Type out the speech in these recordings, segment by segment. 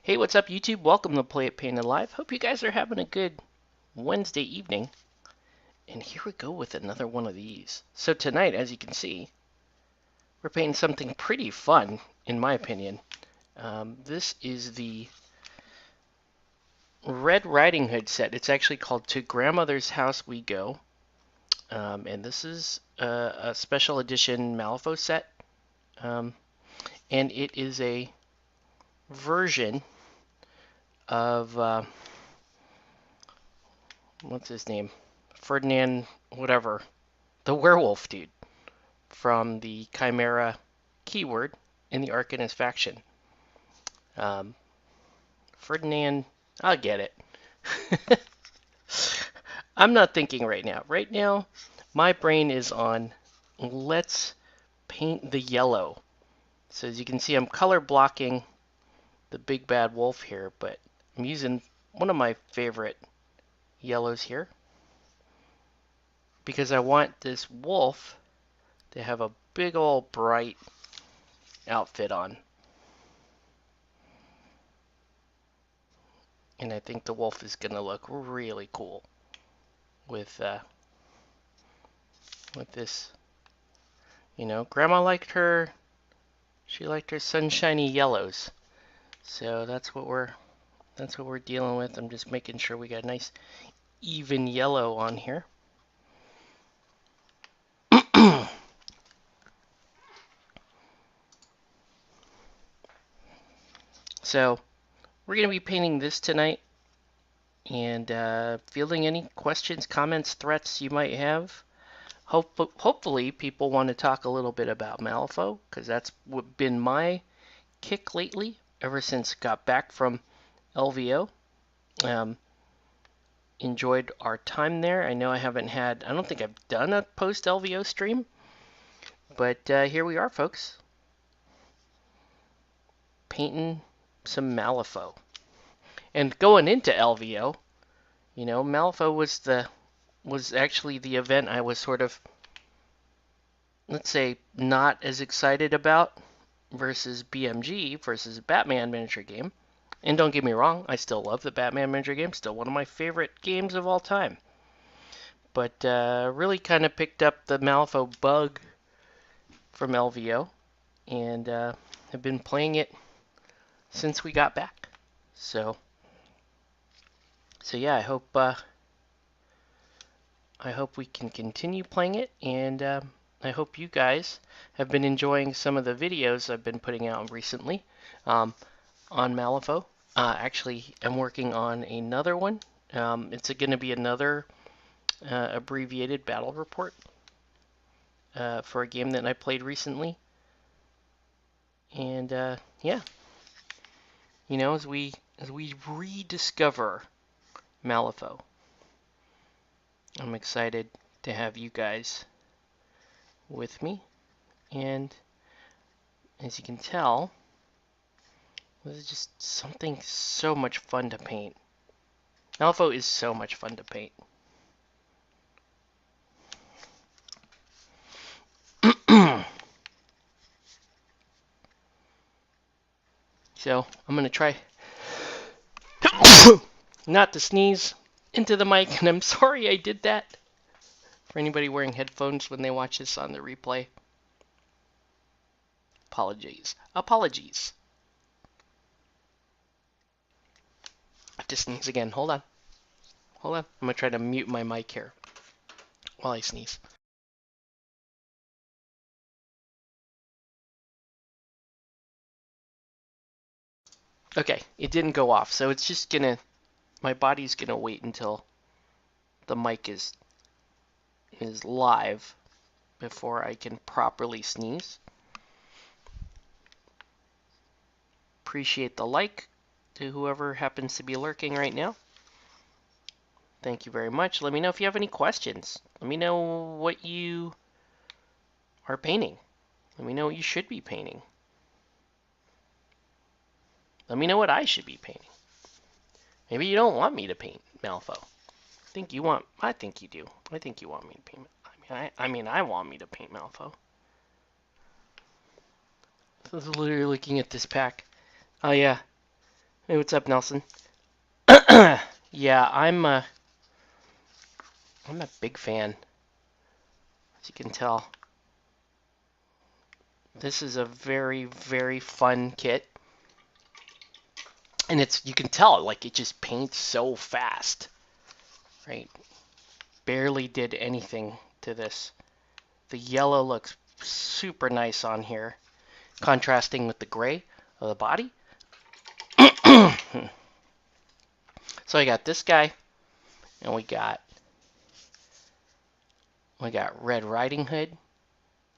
Hey, what's up, YouTube? Welcome to Play It Painted Live. Hope you guys are having a good Wednesday evening. And here we go with another one of these. So tonight, as you can see, we're painting something pretty fun, in my opinion. This is the Red Riding Hood set. It's actually called To Grandmother's House We Go. And this is a special edition Malifaux set. And it is a version of what's his name? Ferdinand, whatever. The werewolf dude from the Chimera keyword in the Arcanist faction. Um, Ferdinand, I'll get it. I'm not thinking right now. Right now, my brain is on let's paint the yellow. So as you can see, I'm color blocking the big bad wolf here, but I'm using one of my favorite yellows here because I want this wolf to have a big old bright outfit on. And I think the wolf is going to look really cool with this. You know, Grandma liked her, she liked her sunshiny yellows. So that's what we're dealing with. I'm just making sure we got a nice even yellow on here. So we're going to be painting this tonight and fielding any questions, comments, threats you might have. Hopefully people want to talk a little bit about Malifaux, because that's been my kick lately ever since got back from LVO. Enjoyed our time there. I know I don't think I've done a post LVO stream, but here we are, folks, painting some Malifaux. And going into LVO, you know, Malifaux was actually the event I was sort of, let's say, not as excited about versus BMG, versus a Batman miniature game. And don't get me wrong, I still love the Batman miniature game, still one of my favorite games of all time. But really kind of picked up the Malifaux bug from LVO, and have been playing it since we got back. So yeah, I hope we can continue playing it, and I hope you guys have been enjoying some of the videos I've been putting out recently on Malifaux. Actually, I'm working on another one. It's going to be another abbreviated battle report for a game that I played recently. And yeah, you know, as we rediscover Malifaux, I'm excited to have you guys with me. And as you can tell, this is just something so much fun to paint. Malifaux is so much fun to paint. So I'm going to try not to sneeze into the mic, and I'm sorry I did that. For anybody wearing headphones when they watch this on the replay, apologies. Apologies. I have to sneeze again. Hold on. Hold on. I'm going to try to mute my mic here while I sneeze. Okay, it didn't go off, so it's just gonna, my body's gonna wait until the mic is live before I can properly sneeze. Appreciate the like to whoever happens to be lurking right now. Thank you very much. Let me know if you have any questions. Let me know what you are painting. Let me know what you should be painting. Let me know what I should be painting. Maybe you don't want me to paint Malifaux. I think you do. I think you want me to paint. I want me to paint Malifaux. I was literally looking at this pack. Oh yeah, Hey, what's up, Nelson? Yeah, I'm a big fan, as you can tell. This is a very, very fun kit. And you can tell, like, it just paints so fast, right? Barely did anything to this. The yellow looks super nice on here, contrasting with the gray of the body. So I got this guy, and we got Red Riding Hood,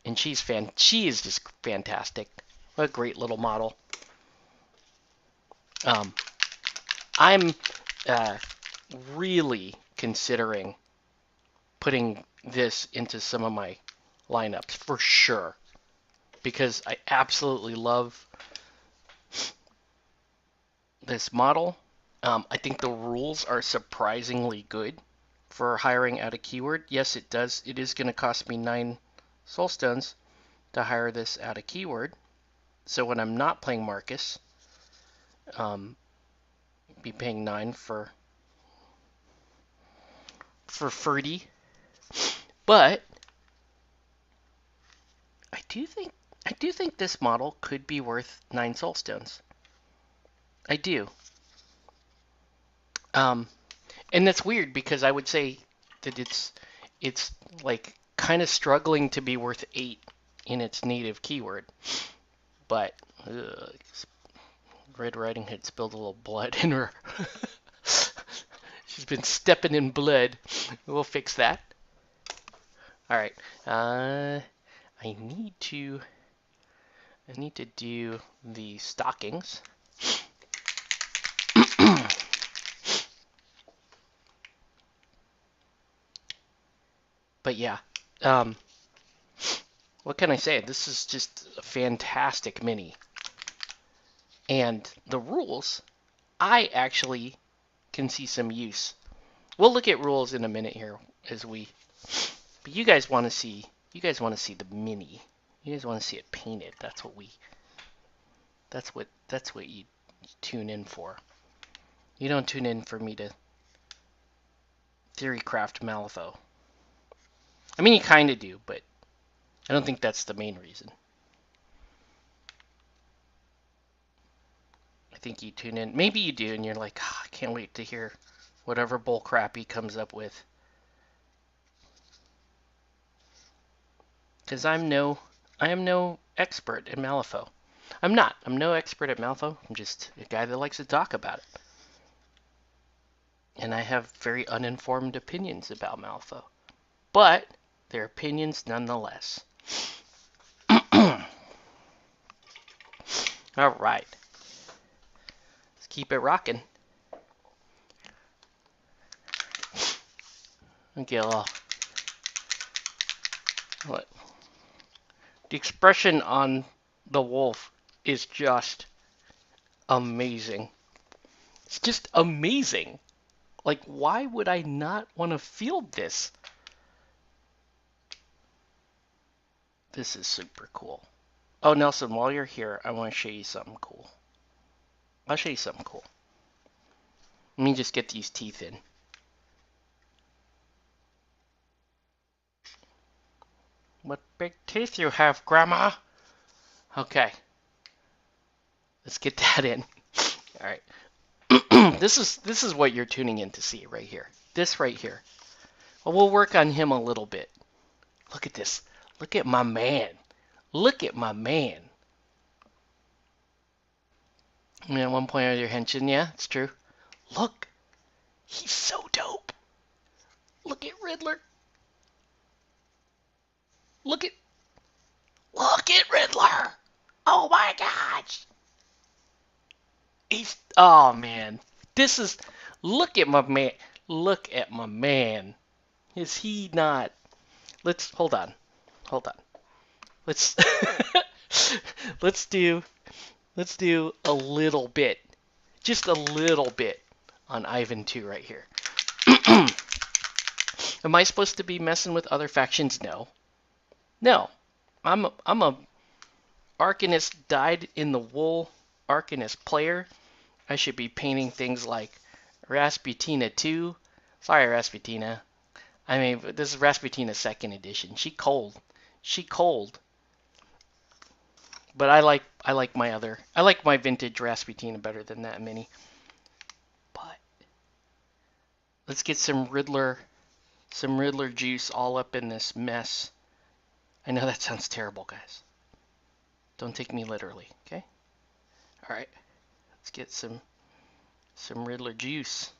and she is just fantastic. What a great little model. Um, I'm really considering putting this into some of my lineups for sure, because I absolutely love this model. I think the rules are surprisingly good for hiring out a keyword. Yes, it does. It is going to cost me 9 soul stones to hire this out a keyword. So when I'm not playing Marcus, be paying 9 for Ferdy. But I do think this model could be worth 9 soul stones. I do. And that's weird because I would say that it's like kind of struggling to be worth 8 in its native keyword. But Red Riding Hood spilled a little blood in her. She's been stepping in blood. We'll fix that. All right. I need to do the stockings. But yeah, what can I say? This is just a fantastic mini. And the rules, I actually can see some use. We'll look at rules in a minute here but you guys want to see the mini. You guys want to see it painted. That's what you tune in for. You don't tune in for me to theory craft Malifaux. I mean, you kind of do, but I don't think that's the main reason. I think you tune in. Maybe you do, and you're like, oh, I can't wait to hear whatever bull crap he comes up with. Because I am no expert at Malifaux. I'm not. I'm no expert at Malifaux. I'm just a guy that likes to talk about it. And I have very uninformed opinions about Malifaux. But they're opinions nonetheless. All right. Let's keep it rocking. Okay, well, what? The expression on the wolf is just amazing. It's just amazing. Like, why would I not want to field this? This is super cool. Oh, Nelson, while you're here, I want to show you something cool. I'll show you something cool. Let me just get these teeth in. What big teeth you have, Grandma? Okay. Let's get that in. All right. This is what you're tuning in to see right here. This right here. Well, we'll work on him a little bit. Look at this. Look at my man. Look at my man. I mean, at one point on your henshin, yeah, it's true. Look. He's so dope. Look at Riddler. Look at Riddler. Oh my gosh. Oh man. Look at my man. Look at my man. Is he not? Hold on. Let's let's do a little bit. Just a little bit on Ivan 2 right here. Am I supposed to be messing with other factions? No. No. I'm a Arcanist dyed in the wool Arcanist player, I should be painting things like Rasputina 2. Sorry, Rasputina. I mean, this is Rasputina 2nd edition. She cold. She cold. But I like my vintage Rasputina better than that mini. But let's get some Riddler juice all up in this mess. I know that sounds terrible, guys. Don't take me literally, okay? All right. Let's get some Riddler juice.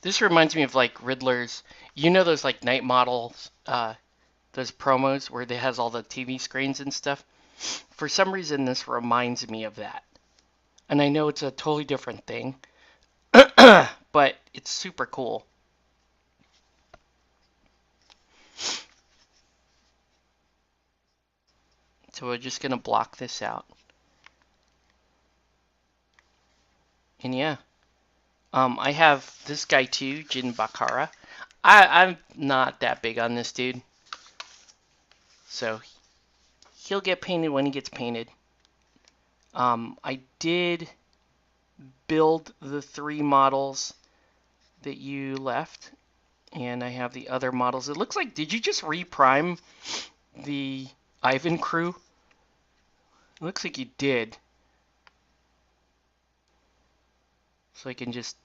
This reminds me of like Riddler's, you know those like night models, those promos where they has all the TV screens and stuff. For some reason, this reminds me of that. And I know it's a totally different thing, but it's super cool. So we're just gonna block this out. And yeah, I have this guy too, Jin Bakara. I'm not that big on this dude, so he'll get painted when he gets painted. I did build the 3 models that you left, and I have the other models. It looks like, did you just reprime the Ivan crew? It looks like you did. So I can just,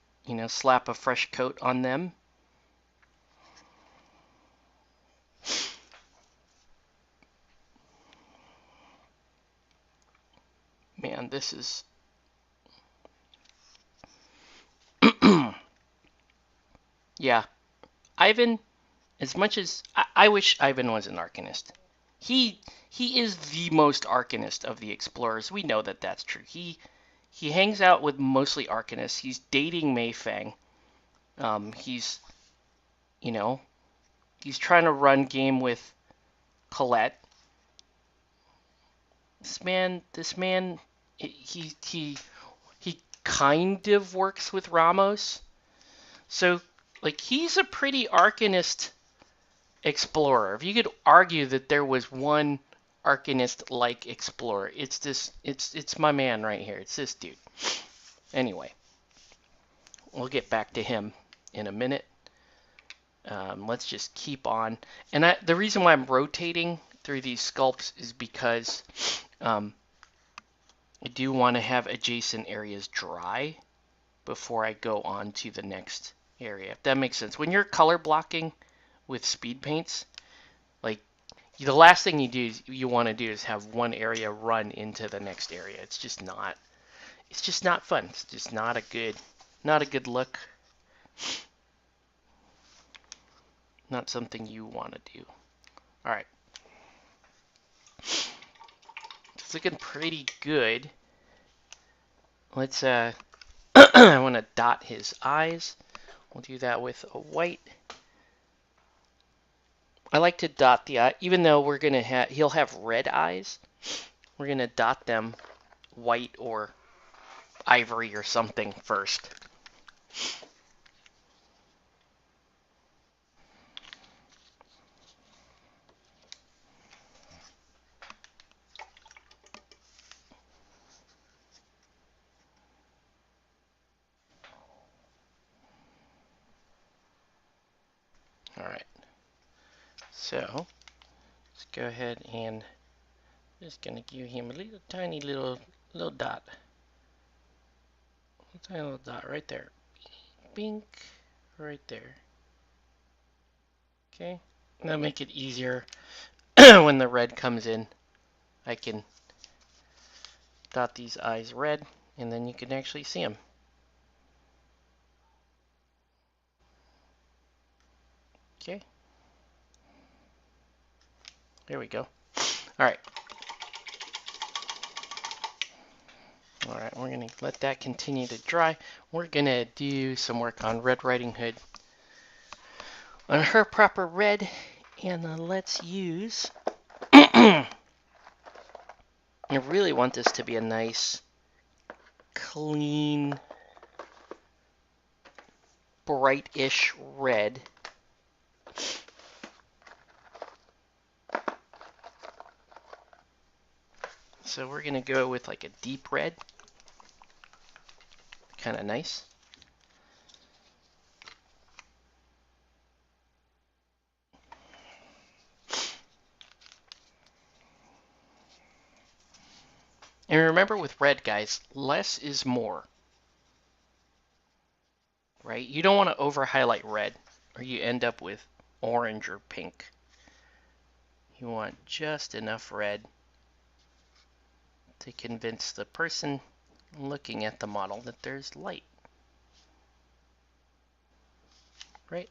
slap a fresh coat on them. Man, this is... Yeah. Ivan, as much as... I wish Ivan was an Arcanist. He is the most Arcanist of the Explorers. We know that that's true. He hangs out with mostly Arcanists. He's dating Mayfang. He's trying to run game with Colette. This man, he kind of works with Ramos. So, like, he's a pretty Arcanist explorer. If you could argue that there was one Arcanist-like explorer, it's my man right here. It's this dude. Anyway, we'll get back to him in a minute. Let's just keep on. And the reason why I'm rotating through these sculpts is because I do want to have adjacent areas dry before I go on to the next area. If that makes sense. When you're color blocking with speed paints, like the last thing you want to do is have one area run into the next area. It's just not fun. It's just not a good look. Not something you want to do. All right. It's looking pretty good. Let's I want to dot his eyes. We'll do that with a white. I like to dot the eye, even though he'll have red eyes. We're gonna dot them white or ivory or something first. All right. So let's go ahead and just gonna give him a little tiny little dot. A tiny little dot right there. Bink, right there. Okay. That'll make it easier when the red comes in. I can dot these eyes red, and then you can actually see them. Okay. There we go. All right. All right, we're going to let that continue to dry. We're going to do some work on Red Riding Hood. On her proper red, and let's use... I really want this to be a nice, clean brightish red. So we're going to go with like a deep red. Kind of nice. And remember with red, guys, less is more. Right? You don't want to over highlight red or you end up with orange or pink. You want just enough red to convince the person looking at the model that there's light. Right?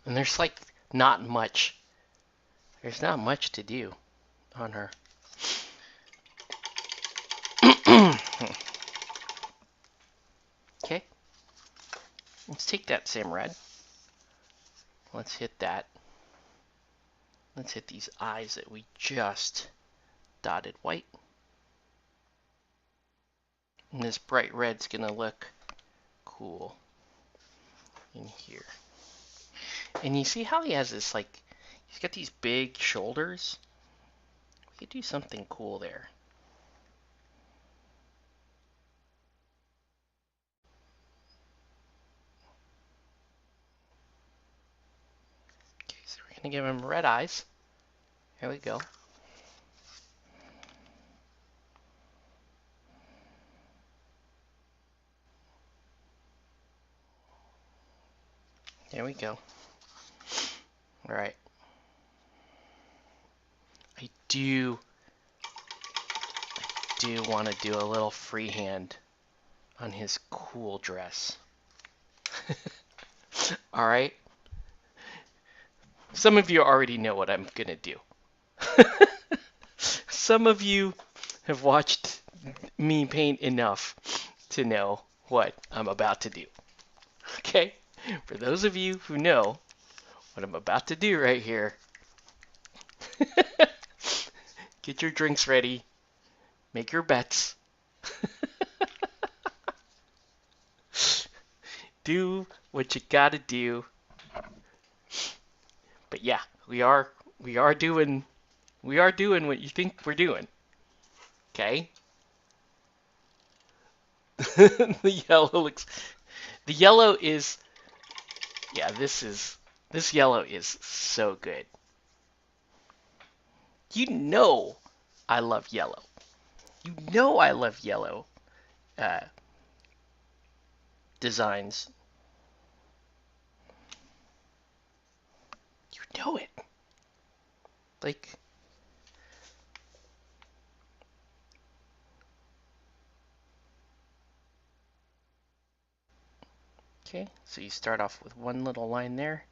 And there's like not much. There's not much to do on her. Okay. Let's take that same red. Let's hit that. Let's hit these eyes that we just dotted white. And this bright red's gonna look cool in here. And you see how he has this, like, he's got these big shoulders? We could do something cool there. Okay, so we're gonna give him red eyes. There we go. There we go. Alright. I do want to do a little freehand on his cool dress. Alright? Some of you already know what I'm gonna do. Some of you have watched me paint enough to know what I'm about to do. Okay? For those of you who know what I'm about to do right here, get your drinks ready, make your bets, do what you gotta do. But yeah, we are doing what you think we're doing. Okay? The yellow is yeah, this yellow is so good. You know I love yellow. You know I love yellow uh, designs. You know it. Like, okay, so you start off with one little line there.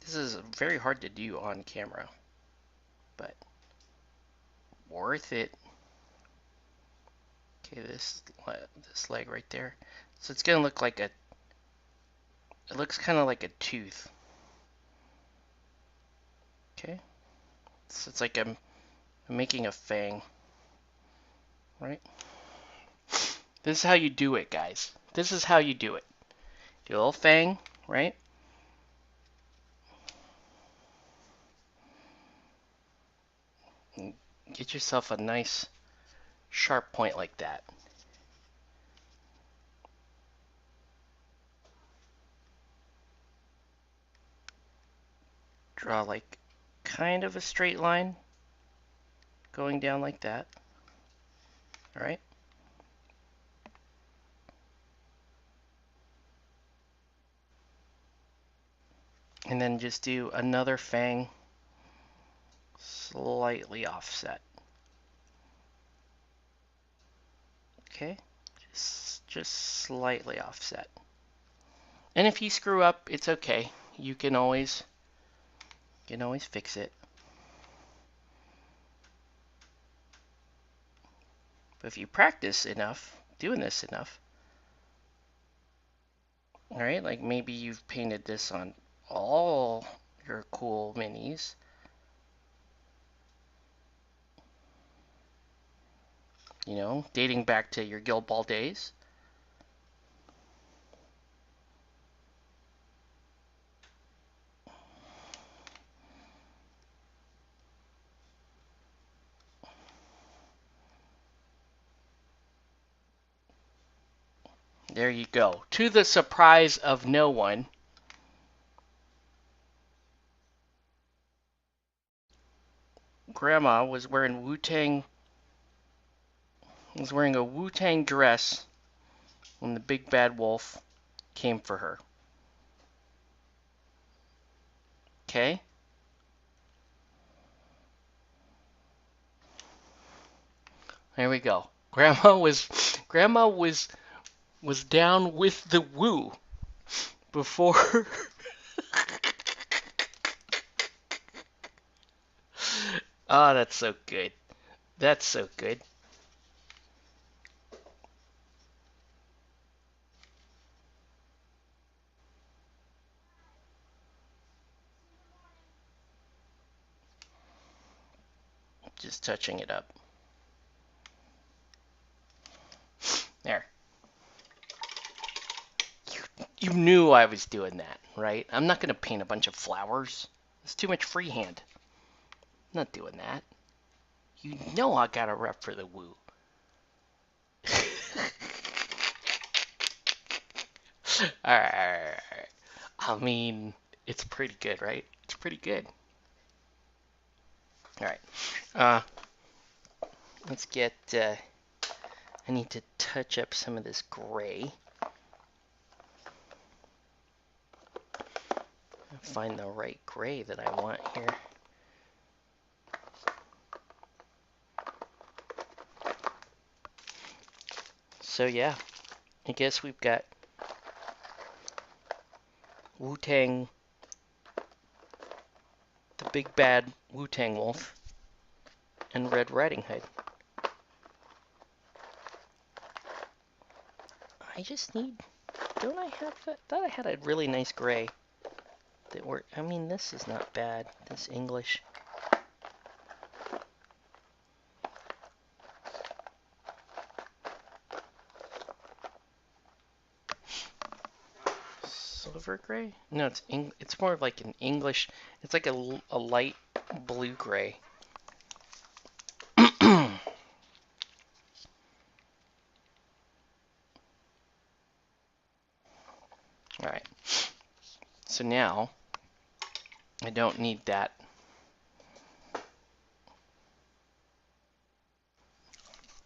This is very hard to do on camera, but worth it. Okay, this leg right there. So it's gonna look like it looks kind of like a tooth. Okay, so it's like I'm making a fang, right? This is how you do it, guys. This is how you do it. Do a little fang, right? And get yourself a nice sharp point like that. Draw like kind of a straight line going down like that. All right. And then just do another fang slightly offset. Okay, just slightly offset. And if you screw up, it's okay. You can always fix it. But if you practice enough, doing this enough, all right, like maybe you've painted this on all your cool minis. You know, dating back to your Guild Ball days. There you go. To the surprise of no one, Grandma was wearing a Wu-Tang dress when the big bad wolf came for her. Okay? There we go. Grandma was down with the Wu before. Oh, that's so good. That's so good. Just touching it up. There. You knew I was doing that, right? I'm not going to paint a bunch of flowers. It's too much freehand. I'm not doing that. You know I got a rep for the Wu. Alright. I mean, it's pretty good, right? It's pretty good. Alright. Let's get... I need to touch up some of this gray. Find the right gray that I want here. So yeah, I guess we've got Wu-Tang, the big bad Wu-Tang wolf, and Red Riding Hood. I just need, don't I have that? Thought I had a really nice gray that worked. I mean, this is not bad, this English. Silver gray? No, it's more of like an English, it's like a light blue gray. Alright, so now I don't need that.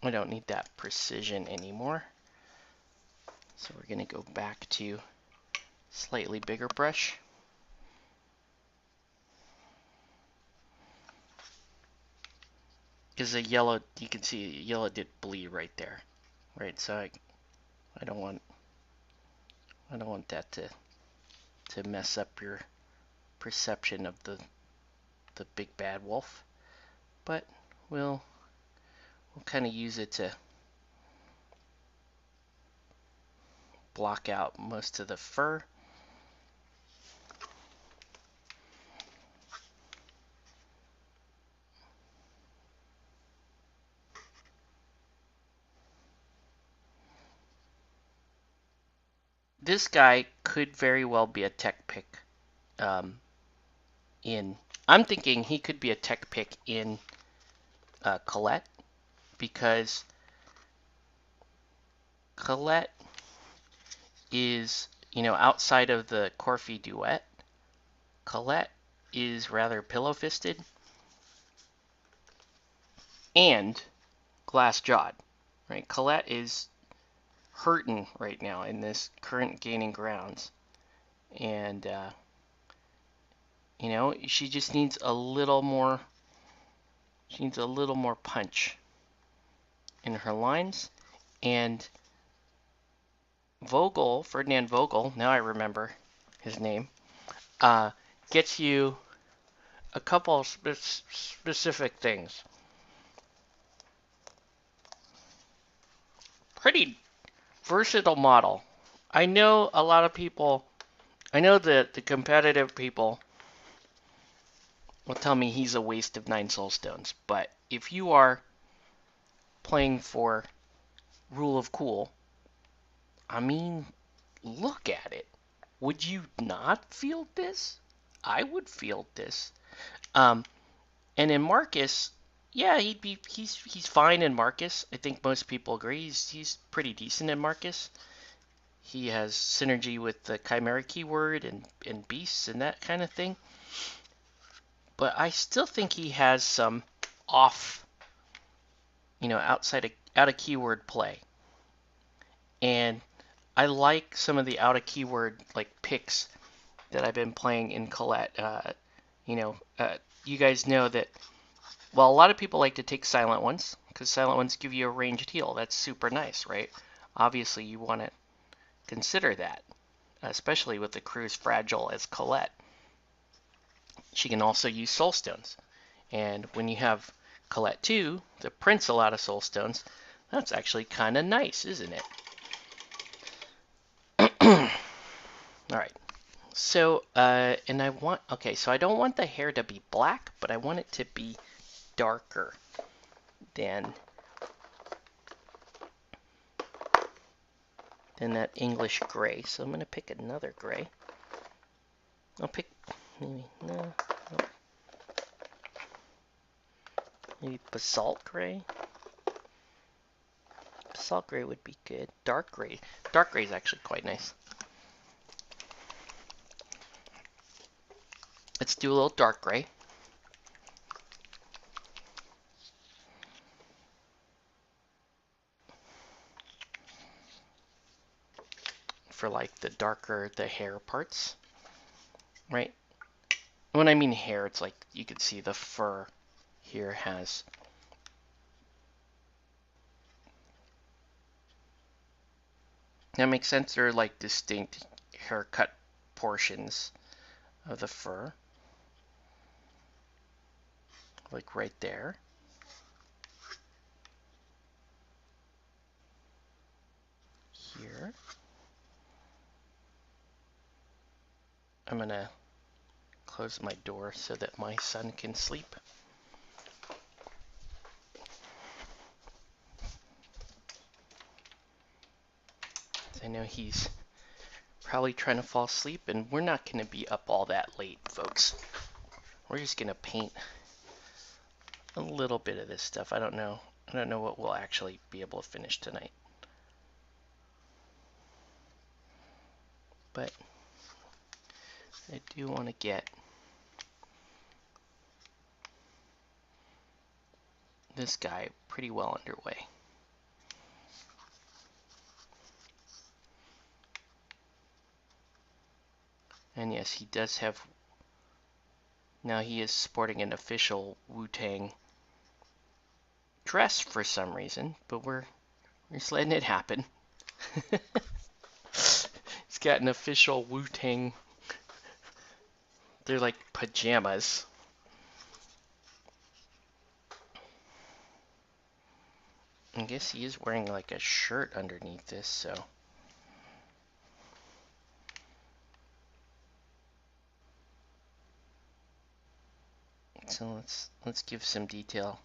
I don't need that precision anymore. So we're going to go back to slightly bigger brush. Because the yellow, you can see the yellow did bleed right there. Right, so I don't want that to mess up your perception of the big bad wolf. But we'll kind of use it to block out most of the fur. This guy could very well be a tech pick I'm thinking he could be a tech pick in Colette, because Colette is, you know, outside of the Corfy duet, Colette is rather pillow-fisted and glass-jawed, right? Colette is hurting right now in this current gaining grounds, and you know, she just needs a little more. She needs a little more punch in her lines, And Vogel, Ferdinand Vogel, now I remember his name, uh, gets you a couple of specific things. Pretty versatile model. I know a lot of people, I know that the competitive people will tell me he's a waste of 9 soul stones, but if you are playing for Rule of Cool, I mean, look at it. Would you not field this? I would field this. Um, and in Marcus, yeah, he's fine in Marcus. I think most people agree he's pretty decent in Marcus. He has synergy with the Chimera keyword and beasts and that kind of thing. But I still think he has some off, out of keyword play. And I like some of the out of keyword like picks that I've been playing in Colette. You guys know that. Well, a lot of people like to take silent ones because silent ones give you a ranged heal. That's super nice, right? Obviously, you want to consider that, especially with the crew as fragile as Colette. She can also use soul stones. And when you have Colette 2, the prince a lot of soul stones, that's actually kind of nice, isn't it? All right. So, and okay, so I don't want the hair to be black, but I want it to be darker than that English gray. So I'm going to pick another gray. I'll pick, maybe basalt gray. Basalt gray would be good. Dark gray. Dark gray is actually quite nice. Let's do a little dark gray. For like the darker the hair parts, right? When I mean hair, it's like you can see the fur here has that makes sense. They're like distinct haircut portions of the fur, like right there. Here. I'm gonna close my door so that my son can sleep. I know he's probably trying to fall asleep, and we're not going to be up all that late, folks. We're just going to paint a little bit of this stuff. I don't know what we'll actually be able to finish tonight. But I do want to get this guy pretty well underway. And yes, he does have, now he is sporting an official Wu-Tang dress for some reason, but we're just letting it happen. He's got an official Wu-Tang, they're like pajamas. I guess he is wearing like a shirt underneath this, so. So let's give some detail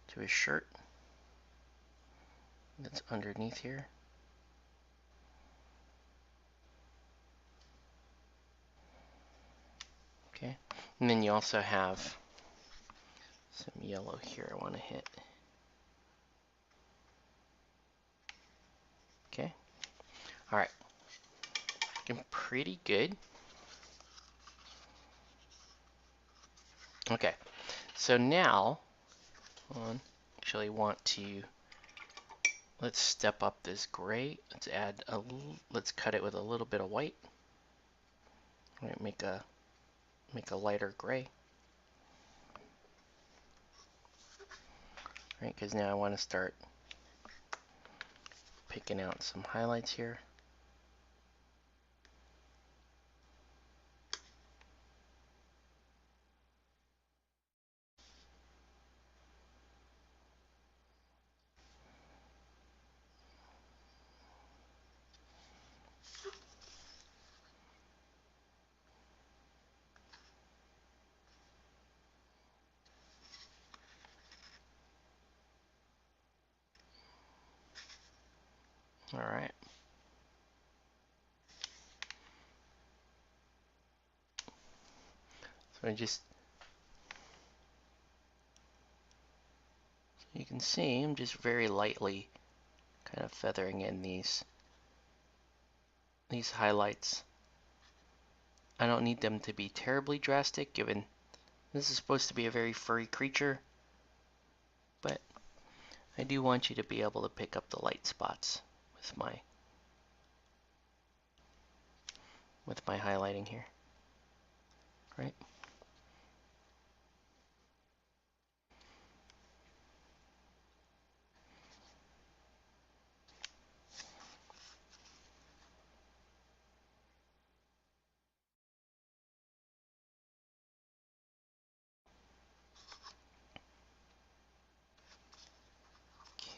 to his shirt that's underneath here. Okay, and then you also have some yellow here I want to hit. Okay, all right, looking pretty good. Okay, so now actually want to, let's step up this gray. Let's cut it with a little bit of white. Make a lighter gray. Right, because now I want to start picking out some highlights here. All right. So you can see I'm just very lightly kind of feathering in these highlights. I don't need them to be terribly drastic given this is supposed to be a very furry creature, but I do want you to be able to pick up the light spots with my highlighting here, right?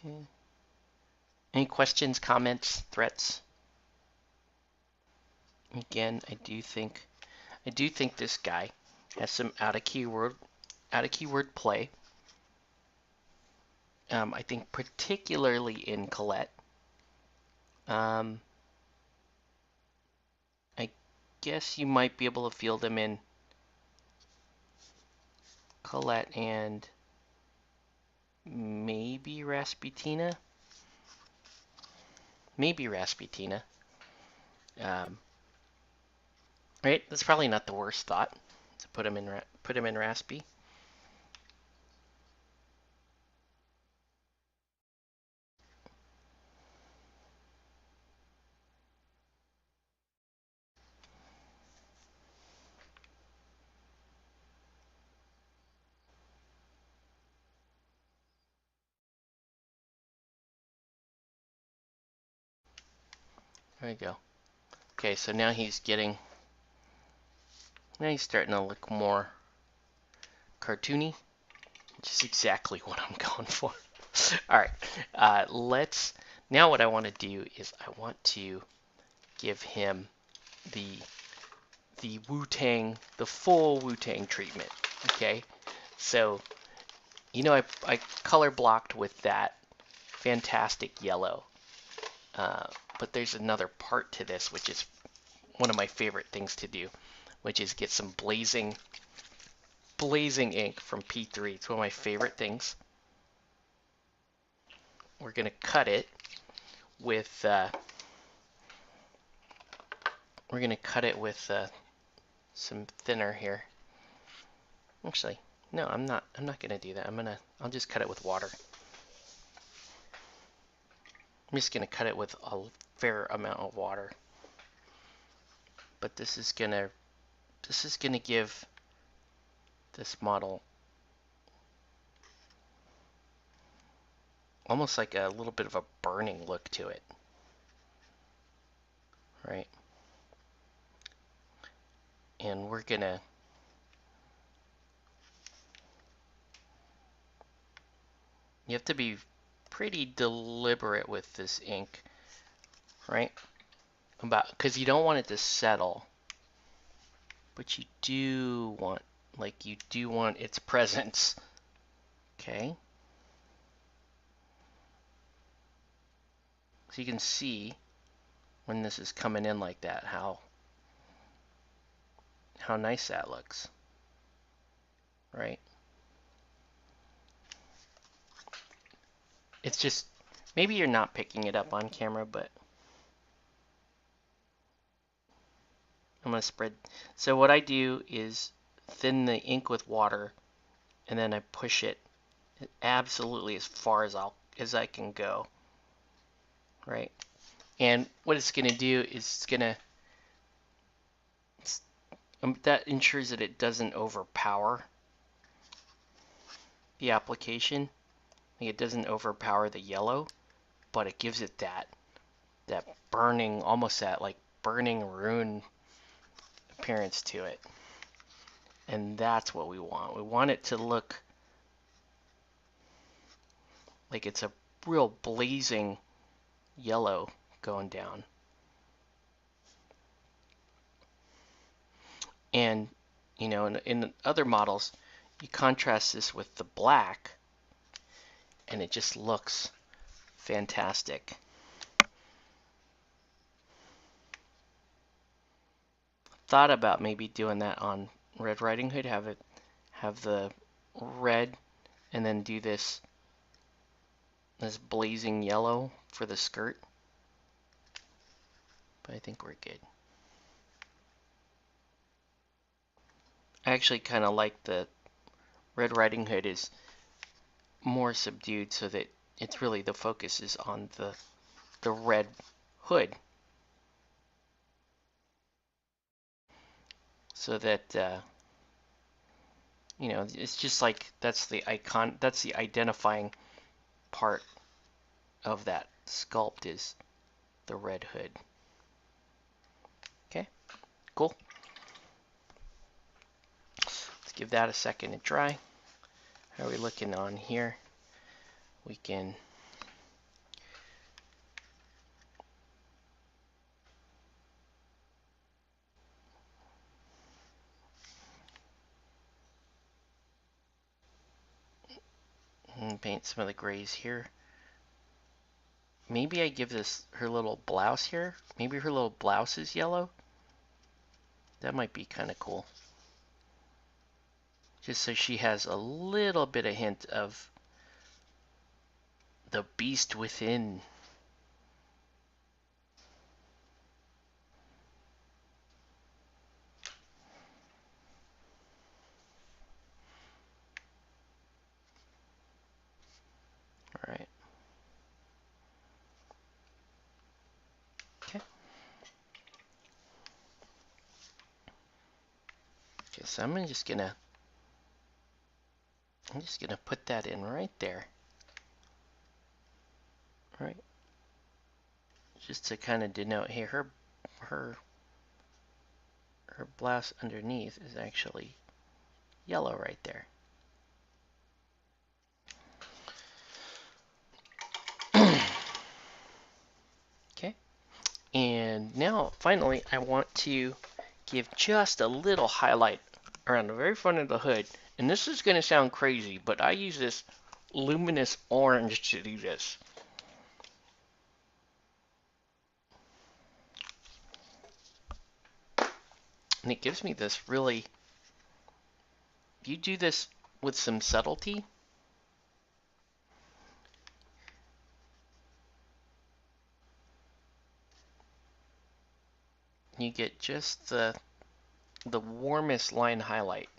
Okay. Any questions, comments, threats? Again, I do think this guy has some out of keyword play. I think particularly in Colette. I guess you might be able to field them in Colette and maybe Rasputina. Maybe Rasputina. Right? That's probably not the worst thought to put him in Raspy. There you go. Okay, so now he's starting to look more cartoony, which is exactly what I'm going for. All right, now what I want to do is I want to give him the Wu-Tang, the full Wu-Tang treatment. Okay, so I color blocked with that fantastic yellow, but there's another part to this which is one of my favorite things to do, which is get some blazing ink from P3. It's one of my favorite things. We're gonna cut it with some thinner here. Actually, no, I'm not gonna do that. I'll just cut it with water. I'm just gonna cut it with a fair amount of water. But this is gonna give this model almost like a little bit of a burning look to it, right? And you have to be pretty deliberate with this ink, right? Because you don't want it to settle, but you do want its presence. Okay. So you can see when this is coming in like that, how nice that looks, right? It's just, maybe you're not picking it up on camera, but I'm gonna spread. So what I do is thin the ink with water, and then I push it absolutely as far as I can go, right? And what it's gonna do is that ensures that it doesn't overpower the application. Like it doesn't overpower the yellow, but it gives it that that burning, almost that like burning rune appearance to it. And that's what we want. We want it to look like it's a real blazing yellow going down. And, you know, in other models, you contrast this with the black, and it just looks fantastic. Thought about maybe doing that on Red Riding Hood, have the red, and then do this blazing yellow for the skirt. But I think we're good. I actually kind of like the Red Riding Hood is more subdued, so that it's really the focus is on the red hood, so that you know, it's just like that's the icon, that's the identifying part of that sculpt is the red hood. Okay, cool. Let's give that a second to dry. How are we looking on here? We can paint some of the grays here. Maybe I give this her little blouse here. Maybe her little blouse is yellow. That might be kind of cool. Just so she has a little bit of hint of the beast within. All right. Okay. Okay, so I'm just gonna put that in right there. Right. Just to kind of denote, hey, her blouse underneath is actually yellow right there. Okay. And now, finally, I want to give just a little highlight around the very front of the hood. And this is going to sound crazy, but I use this luminous orange to do this. And it gives me this really, you do this with some subtlety, you get just the warmest line highlight.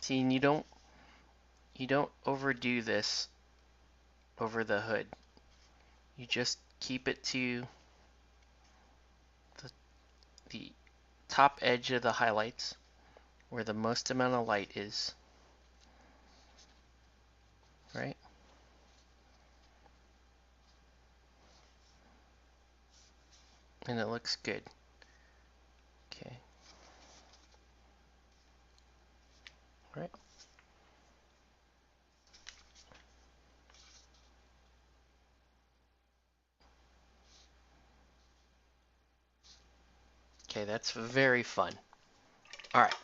See, and you don't overdo this over the hood. You just keep it to the top edge of the highlights where the most amount of light is, right? And it looks good. Okay. Right. Okay, that's very fun. All right.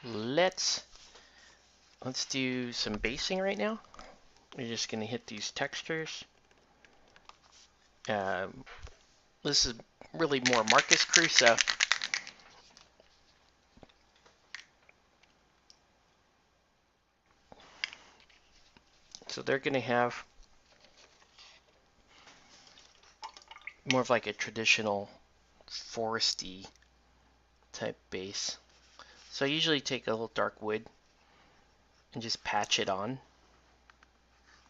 Let's do some basing right now. We're just going to hit these textures. This is really more Marcus Crusoe. So they're going to have more of like a traditional foresty type base. So I usually take a little dark wood and just patch it on,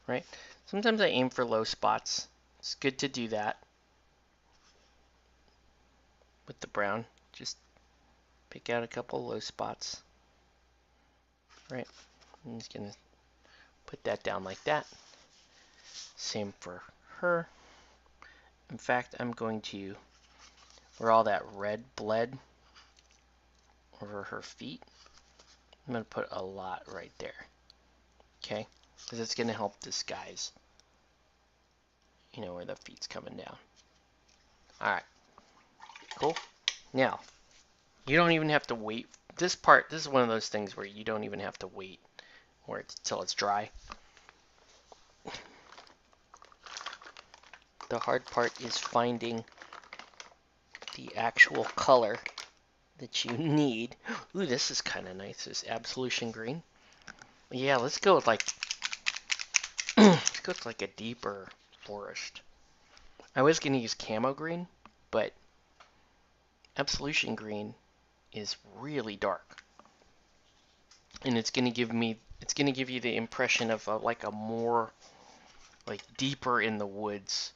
right? Sometimes I aim for low spots. It's good to do that. with the brown. Just pick out a couple low spots. Right. I'm just gonna put that down like that. Same for her. In fact, I'm going to, where all that red bled over her feet, I'm going to put a lot right there. Okay? Because it's going to help disguise, you know, where the feet's coming down. Alright. Cool. Now, you don't even have to wait. This part, this is one of those things where you don't even have to wait till it's dry. The hard part is finding the actual color that you need. Ooh, this is kind of nice. This Absolution Green. Yeah, let's go with like let's go with like a deeper forest. I was gonna use Camo Green, but Absolution Green is really dark, and it's gonna give you the impression of like a more like deeper in the woods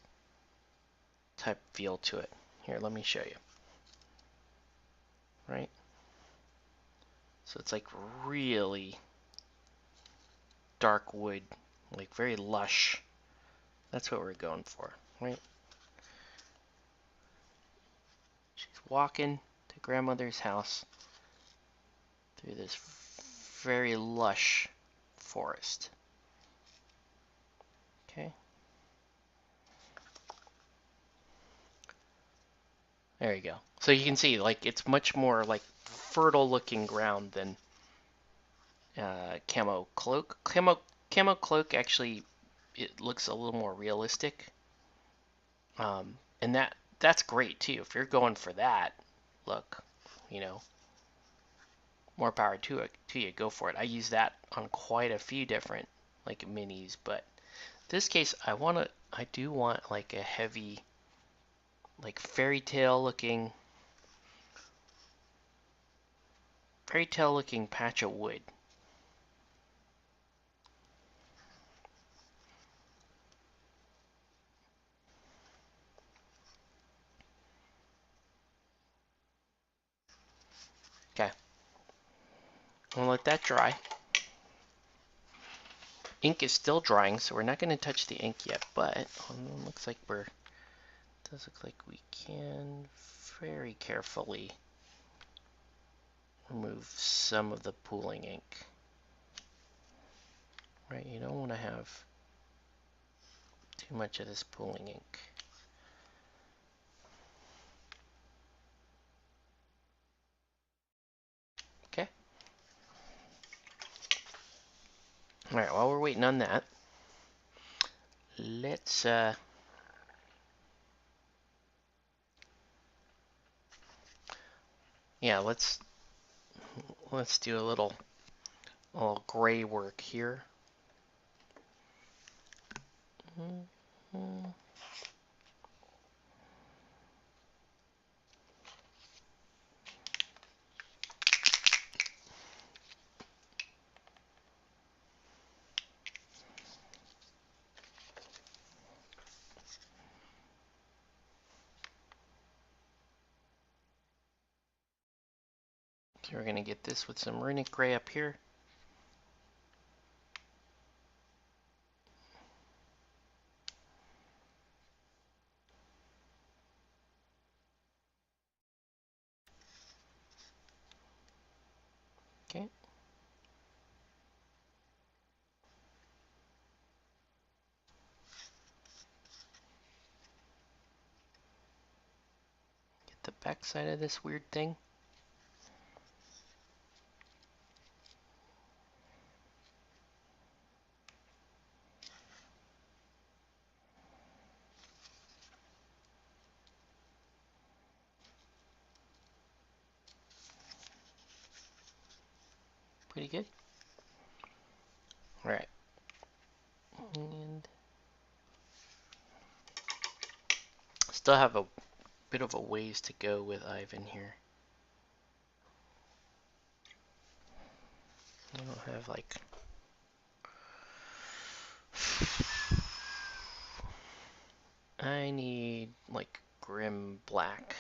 type feel to it. Here, let me show you. Right? So it's like really dark wood, like very lush. That's what we're going for, right? She's walking to grandmother's house through this very lush forest. Okay. There you go. So you can see, like, it's much more like fertile looking ground than Camo Cloak. Camo Cloak actually, it looks a little more realistic. And that's great too. If you're going for that look, you know, more power to you. Go for it. I use that on quite a few different like minis, but in this case I do want like a heavy, like fairy tale looking patch of wood. Okay, I'm gonna let that dry. Ink is still drying, so we're not going to touch the ink yet, but looks like does look like we can very carefully remove some of the pooling ink. Right, you don't want to have too much of this pooling ink. Okay. Alright, while we're waiting on that, let's yeah, let's do a little gray work here. So we're going to get this with some runic gray up here. Okay. Get the back side of this weird thing. Pretty good. Alright. And still have a bit of a ways to go with Ivan here. I don't have like I need like grim black.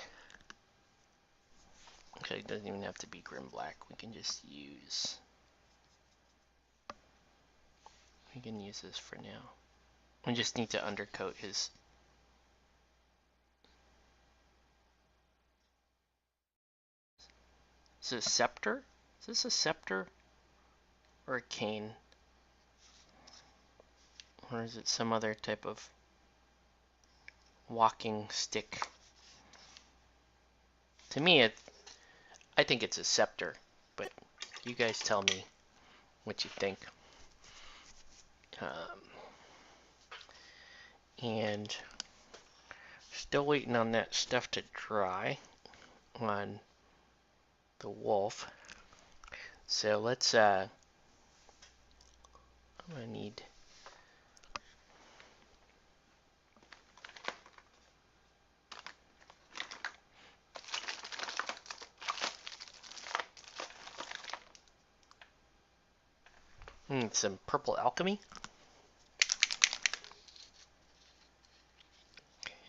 Okay, it doesn't even have to be grim black. We can use this for now. We just need to undercoat his. Is it a scepter? Is this a scepter or a cane? Or is it some other type of walking stick? To me, I think it's a scepter, but you guys tell me what you think. And still waiting on that stuff to dry on the wolf. So let's, I'm gonna need some purple alchemy.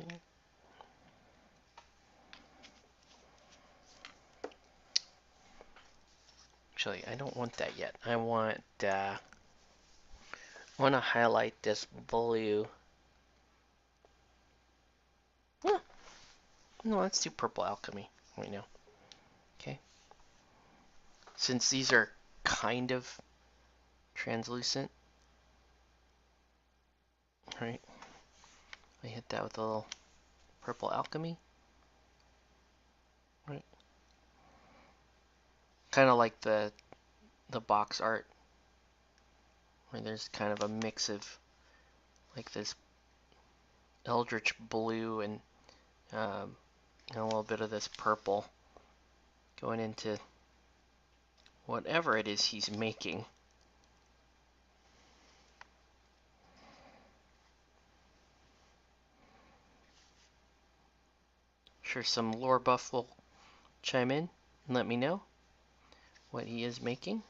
Okay. Actually, I don't want that yet. I want to highlight this blue. Huh. No, let's do purple alchemy right now. Okay. Since these are kind of translucent, right? I hit that with a little purple alchemy, right? Kind of like the box art, where there's kind of a mix of like this eldritch blue and a little bit of this purple going into whatever it is he's making. Sure, some lore buff will chime in and let me know what he is making.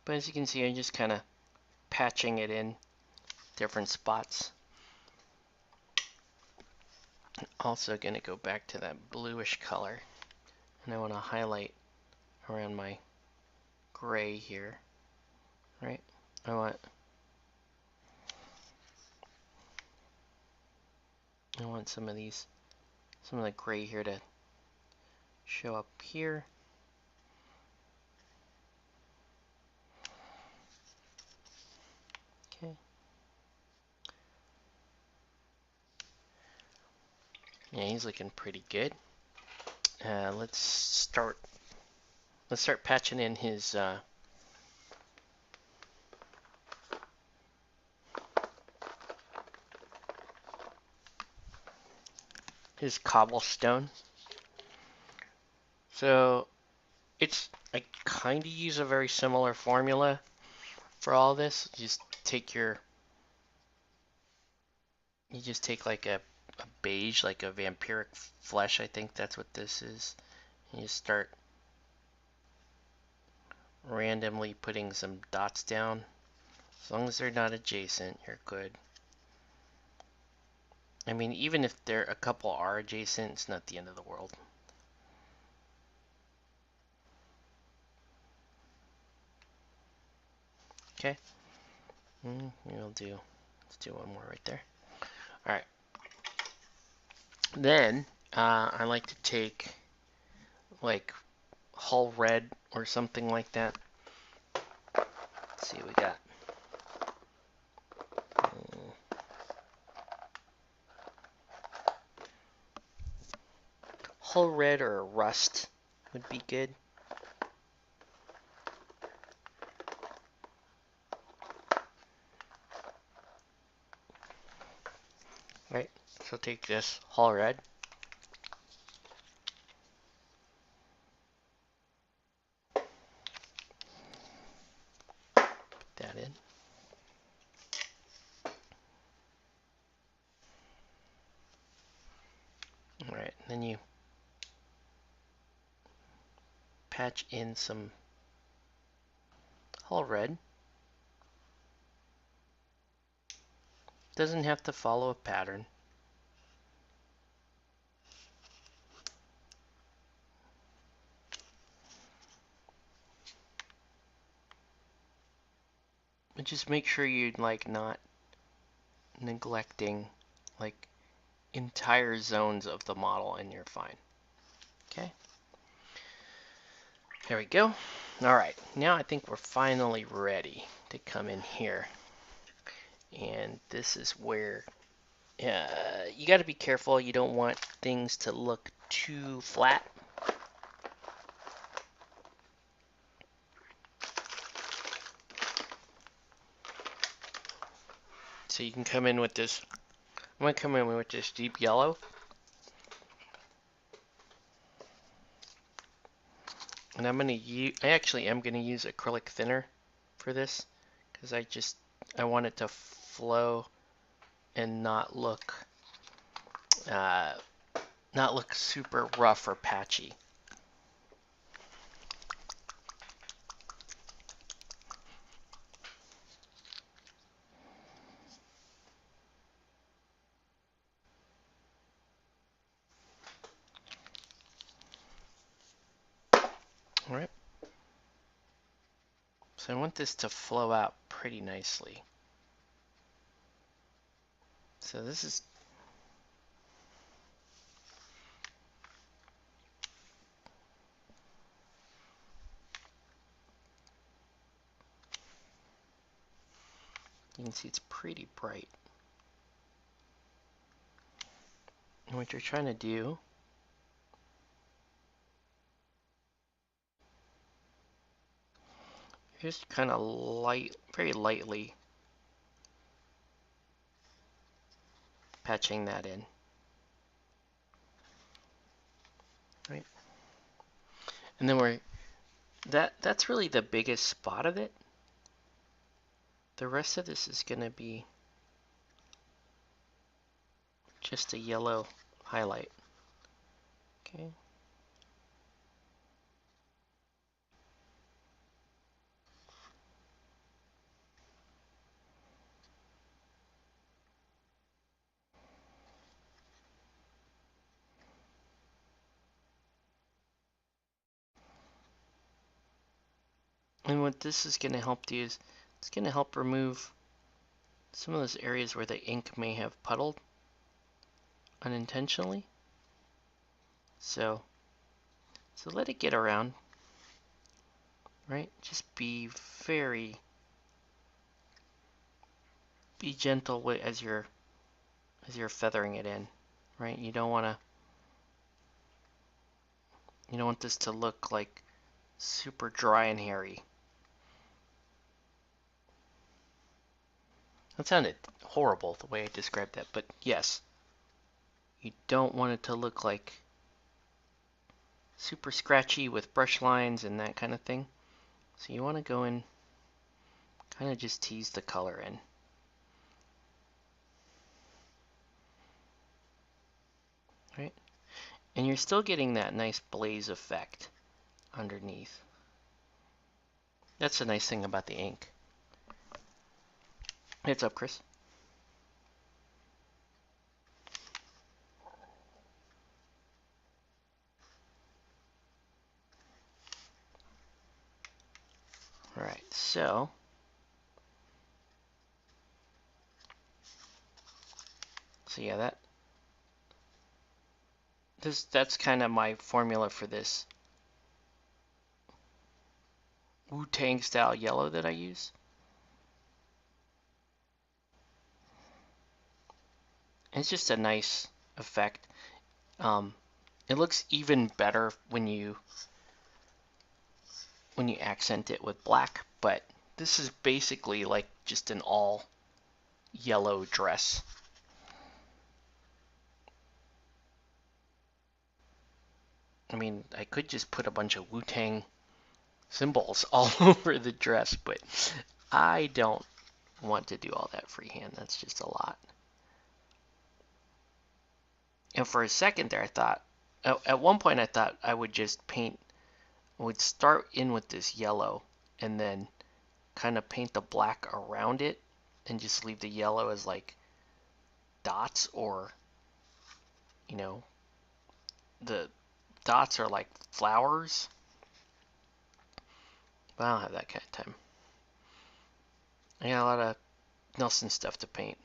But as you can see, I'm just kind of patching it in different spots. Also going to go back to that bluish color, and I want to highlight around my gray here, right? I want some of the gray here to show up here. Okay. Yeah, he's looking pretty good. Let's start patching in his cobblestone. So I kind of use a very similar formula for all this. You just take like a beige, like a vampiric flesh, I think that's what this is. And you start randomly putting some dots down. As long as they're not adjacent, you're good. I mean, even if a couple are adjacent, it's not the end of the world. Okay. Let's do one more right there. All right. Then I like to take like hull red or something like that. Let's see what we got. Hull red or rust would be good. Right, so take this hull red. Put that in. Alright, then you patch in some hull red. Doesn't have to follow a pattern. But just make sure you're like not neglecting like entire zones of the model and you're fine. Okay. There we go. All right, now I think we're finally ready to come in here. And this is where you got to be careful. You don't want things to look too flat. So you can come in with this. I'm going to come in with this deep yellow. And I'm going to use, I actually am going to use acrylic thinner for this because I want it to flow and uh, not look super rough or patchy. All right. So I want this to flow out pretty nicely. So this is you can see it's pretty bright. And what you're trying to do is just kind of very lightly patching that in. Right? And then that's really the biggest spot of it. The rest of this is going to be just a yellow highlight. Okay. And what this is going to help do is it's going to help remove some of those areas where the ink may have puddled unintentionally. So let it get around, right? Just be gentle as you're feathering it in, right? You don't want this to look like super dry and hairy. That sounded horrible the way I described that, but yes, you don't want it to look like super scratchy with brush lines and that kind of thing. So you want to go in, kind of just tease the color in. Right? And you're still getting that nice blaze effect underneath. That's the nice thing about the ink. Heads up, Chris. Alright, so yeah, that's kind of my formula for this Wu-Tang style yellow that I use. It's just a nice effect. It looks even better when you accent it with black, but this is basically like just an all yellow dress. I mean, I could just put a bunch of Wu-Tang symbols all over the dress, but I don't want to do all that freehand. That's just a lot. And for a second there, I thought, at one point I thought I would just would start in with this yellow and then kind of paint the black around it and just leave the yellow as like dots, or, the dots are like flowers. But I don't have that kind of time. I got a lot of Nelson stuff to paint.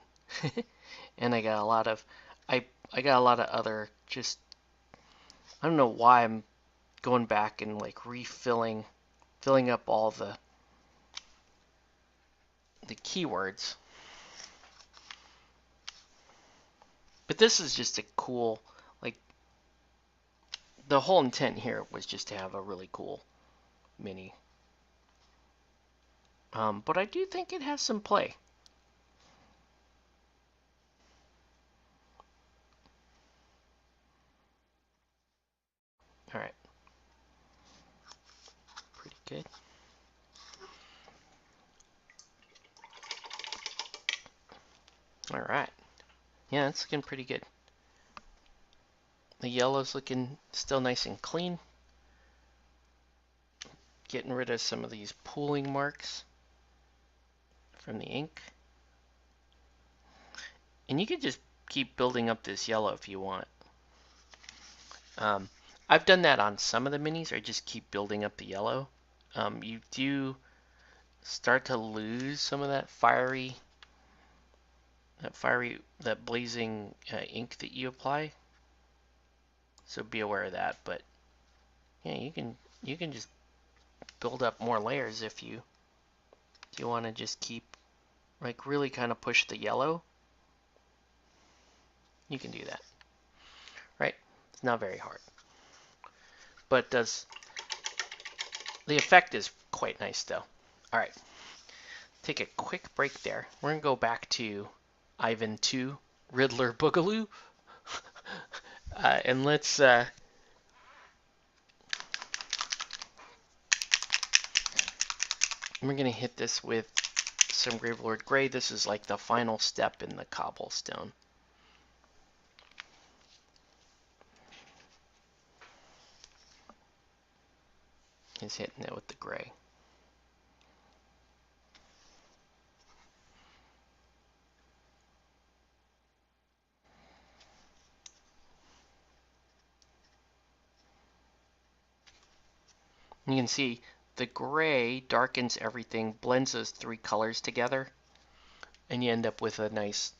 And I got a lot of I got a lot of other just I don't know why I'm going back and like filling up all the keywords. But this is just a cool like the whole intent here was just to have a really cool mini. But I do think it has some play. All right, pretty good. All right, yeah, it's looking pretty good. The yellow's looking still nice and clean. Getting rid of some of these pooling marks from the ink. And you can just keep building up this yellow if you want. I've done that on some of the minis. I just keep building up the yellow. You do start to lose some of that blazing ink that you apply. So be aware of that. But yeah, you can just build up more layers if you want to just keep like really kind of push the yellow. You can do that. Right? It's not very hard. But does the effect is quite nice though. All right. Take a quick break there. We're going to go back to Ivan 2, Riddler Boogaloo. And we're going to hit this with some Gravelord Gray. This is like the final step in the cobblestone. He's hitting it with the gray. You can see the gray darkens everything, blends those three colors together, and you end up with a nice,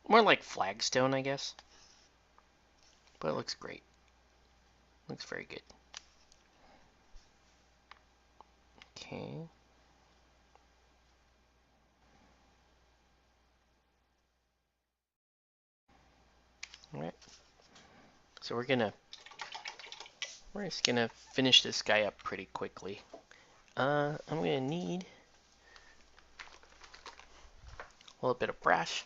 more like flagstone, I guess. But it looks great. Looks very good. Okay. All right. So we're just gonna finish this guy up pretty quickly. I'm gonna need a little bit of brash.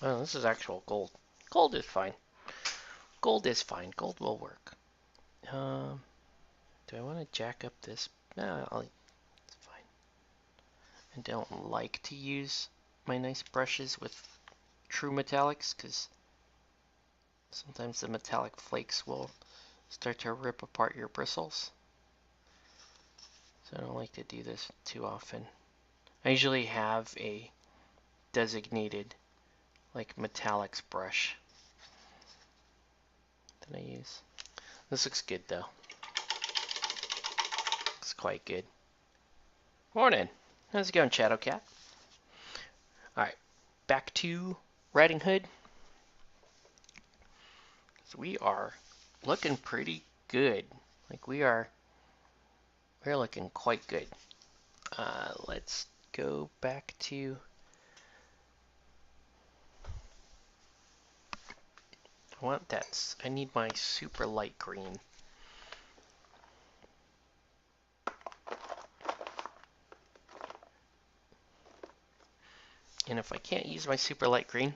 Oh, this is actual gold. Gold is fine. Gold is fine. Gold will work. Do I want to jack up this? No, it's fine. I don't like to use my nice brushes with true metallics because sometimes the metallic flakes will start to rip apart your bristles. So I don't like to do this too often. I usually have a designated like metallics brush that I use. This looks good though. Looks quite good. Morning. How's it going, Shadowcat? Alright, back to Riding Hood. So we are looking pretty good. Like we're looking quite good. Let's go back to I need my super light green. And if I can't use my super light green,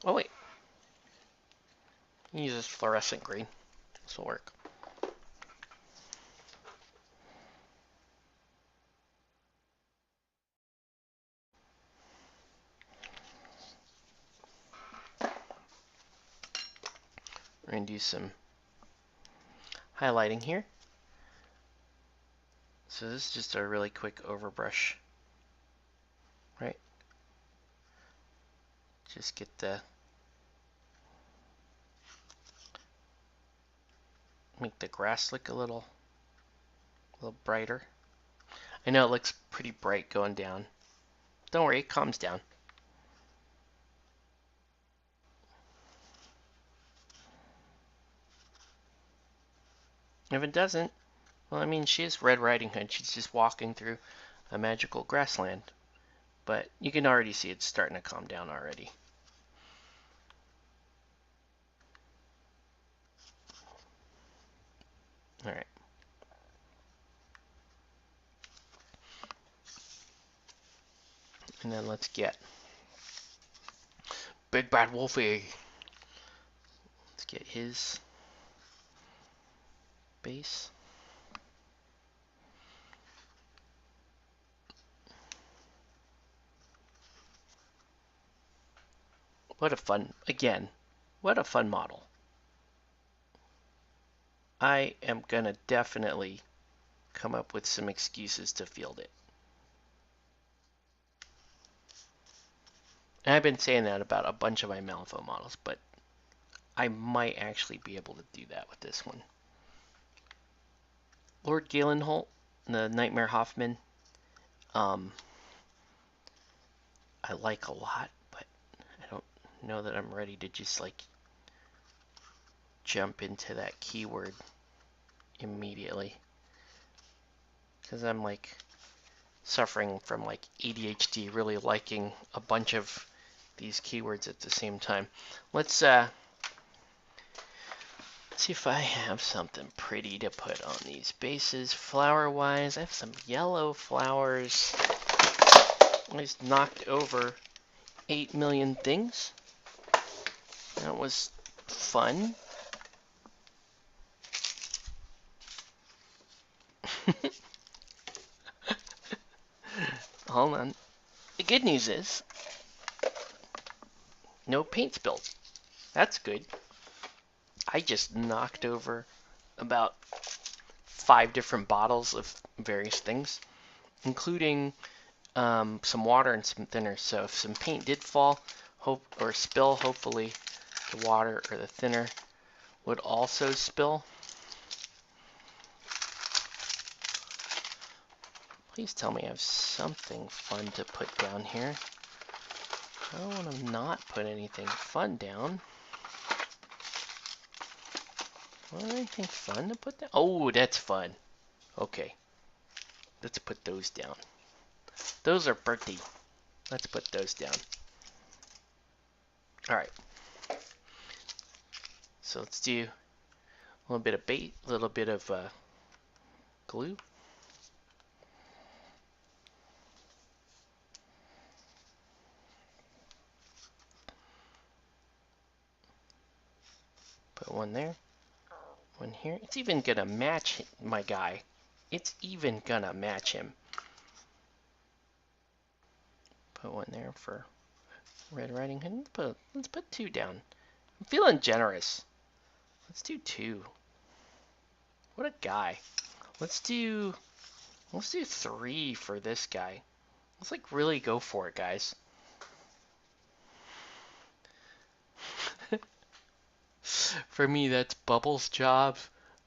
oh wait, use this fluorescent green. This will work. We're gonna do some highlighting here. So this is just a really quick overbrush, right? Just get the Make the grass look a little brighter. I know it looks pretty bright going down. Don't worry, it calms down. If it doesn't, well, I mean, she is Red Riding Hood. She's just walking through a magical grassland. But you can already see it's starting to calm down already. All right. And then let's get Big Bad Wolfie. Let's get his base. What a fun, again, what a fun model. I am gonna definitely come up with some excuses to field it. And I've been saying that about a bunch of my Malifaux models, but I might actually be able to do that with this one. Lord Galenholt, the Nightmare Hoffman, I like a lot, but I don't know that I'm ready to just like jump into that keyword immediately. Because I'm like suffering from like ADHD, really liking a bunch of these keywords at the same time. Let's see if I have something pretty to put on these bases. Flower wise, I have some yellow flowers. I just knocked over 8 million things. That was fun. Hold on. The good news is no paint spilled. That's good. I just knocked over about 5 different bottles of various things, including some water and some thinner. So if some paint did fall or spill, hopefully the water or the thinner would also spill. Please tell me I have something fun to put down here. I don't want to not put anything fun down. Anything fun to put down? Oh, that's fun. Okay. Let's put those down. Those are pretty. Let's put those down. Alright. So let's do a little bit of bait, a little bit of glue. Put one there. One here. It's even gonna match my guy. It's even gonna match him. Put one there for Red Riding Hood. Let's put 2 down. I'm feeling generous. Let's do 2. What a guy. Let's do 3 for this guy. Let's like really go for it, guys. For me, that's Bubbles' job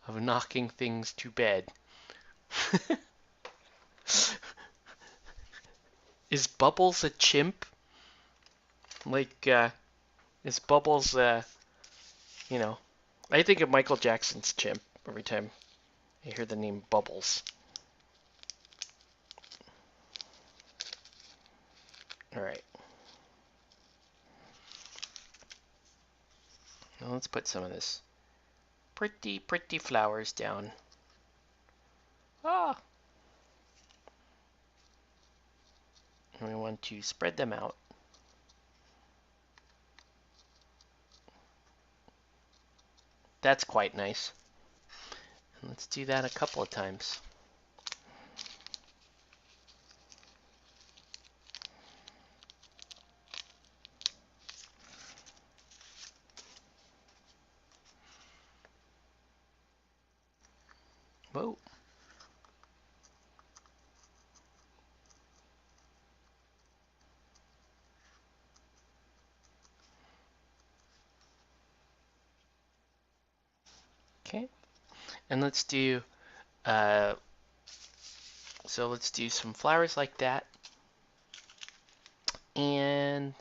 of knocking things to bed. Is Bubbles a chimp? Like, is Bubbles, you know, I think of Michael Jackson's chimp every time I hear the name Bubbles. Alright. Now let's put some of this pretty, pretty flowers down. Ah! And we want to spread them out. That's quite nice. And let's do that a couple of times. Whoa. Okay. And let's do so let's do some flowers like that. And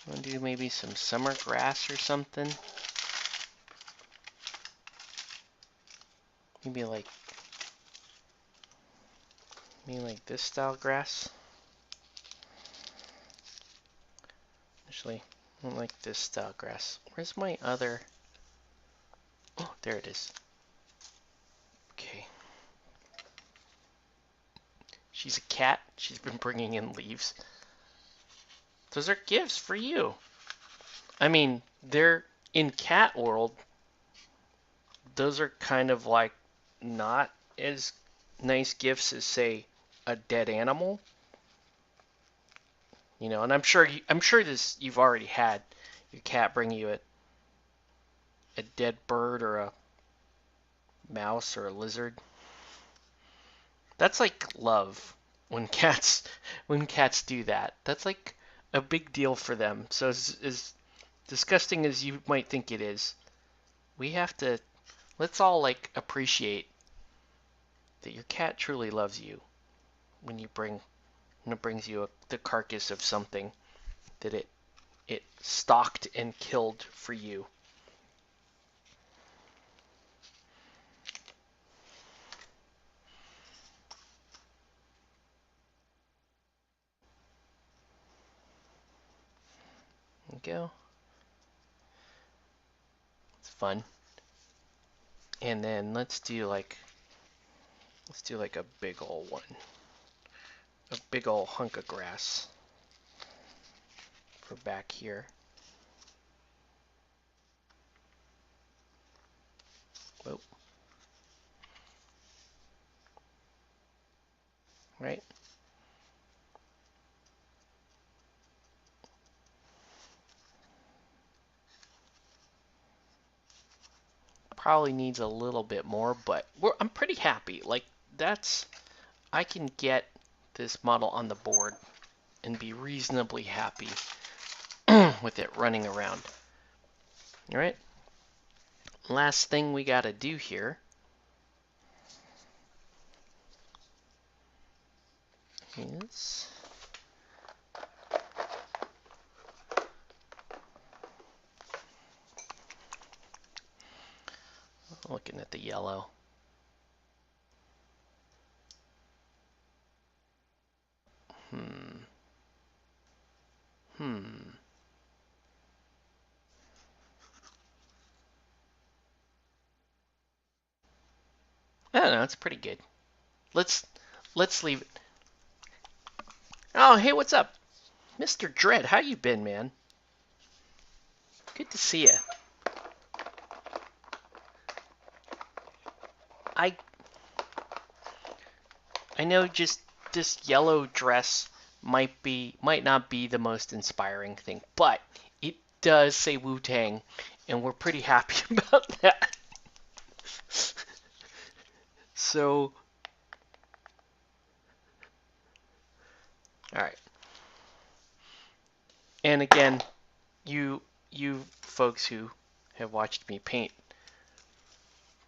I'll do maybe some summer grass or something. Maybe like this style grass. Actually, I don't like this style grass. Where's my other? Oh, there it is. Okay. She's a cat. She's been bringing in leaves. Those are gifts for you. I mean, they're in cat world. Those are kind of like not as nice gifts as, say, a dead animal. You know, and I'm sure this you've already had your cat bring you a dead bird or a mouse or a lizard. That's like love when cats do that. That's like a big deal for them. So as disgusting as you might think it is, we have to let's all like appreciate that your cat truly loves you when it brings you the carcass of something that it stalked and killed for you. There you go. It's fun. And then let's do like a big old one. A big old hunk of grass for back here. Whoa. Right? Probably needs a little bit more, but I'm pretty happy. Like I can get this model on the board and be reasonably happy with it running around. All right. Last thing we got to do here is looking at the yellow. I don't know, it's pretty good. Let's leave it. Oh, hey, what's up? Mr. Dread, how you been, man? Good to see you. I know just this yellow dress might not be the most inspiring thing, but it does say Wu-Tang, and we're pretty happy about that. So, all right. And again, you folks who have watched me paint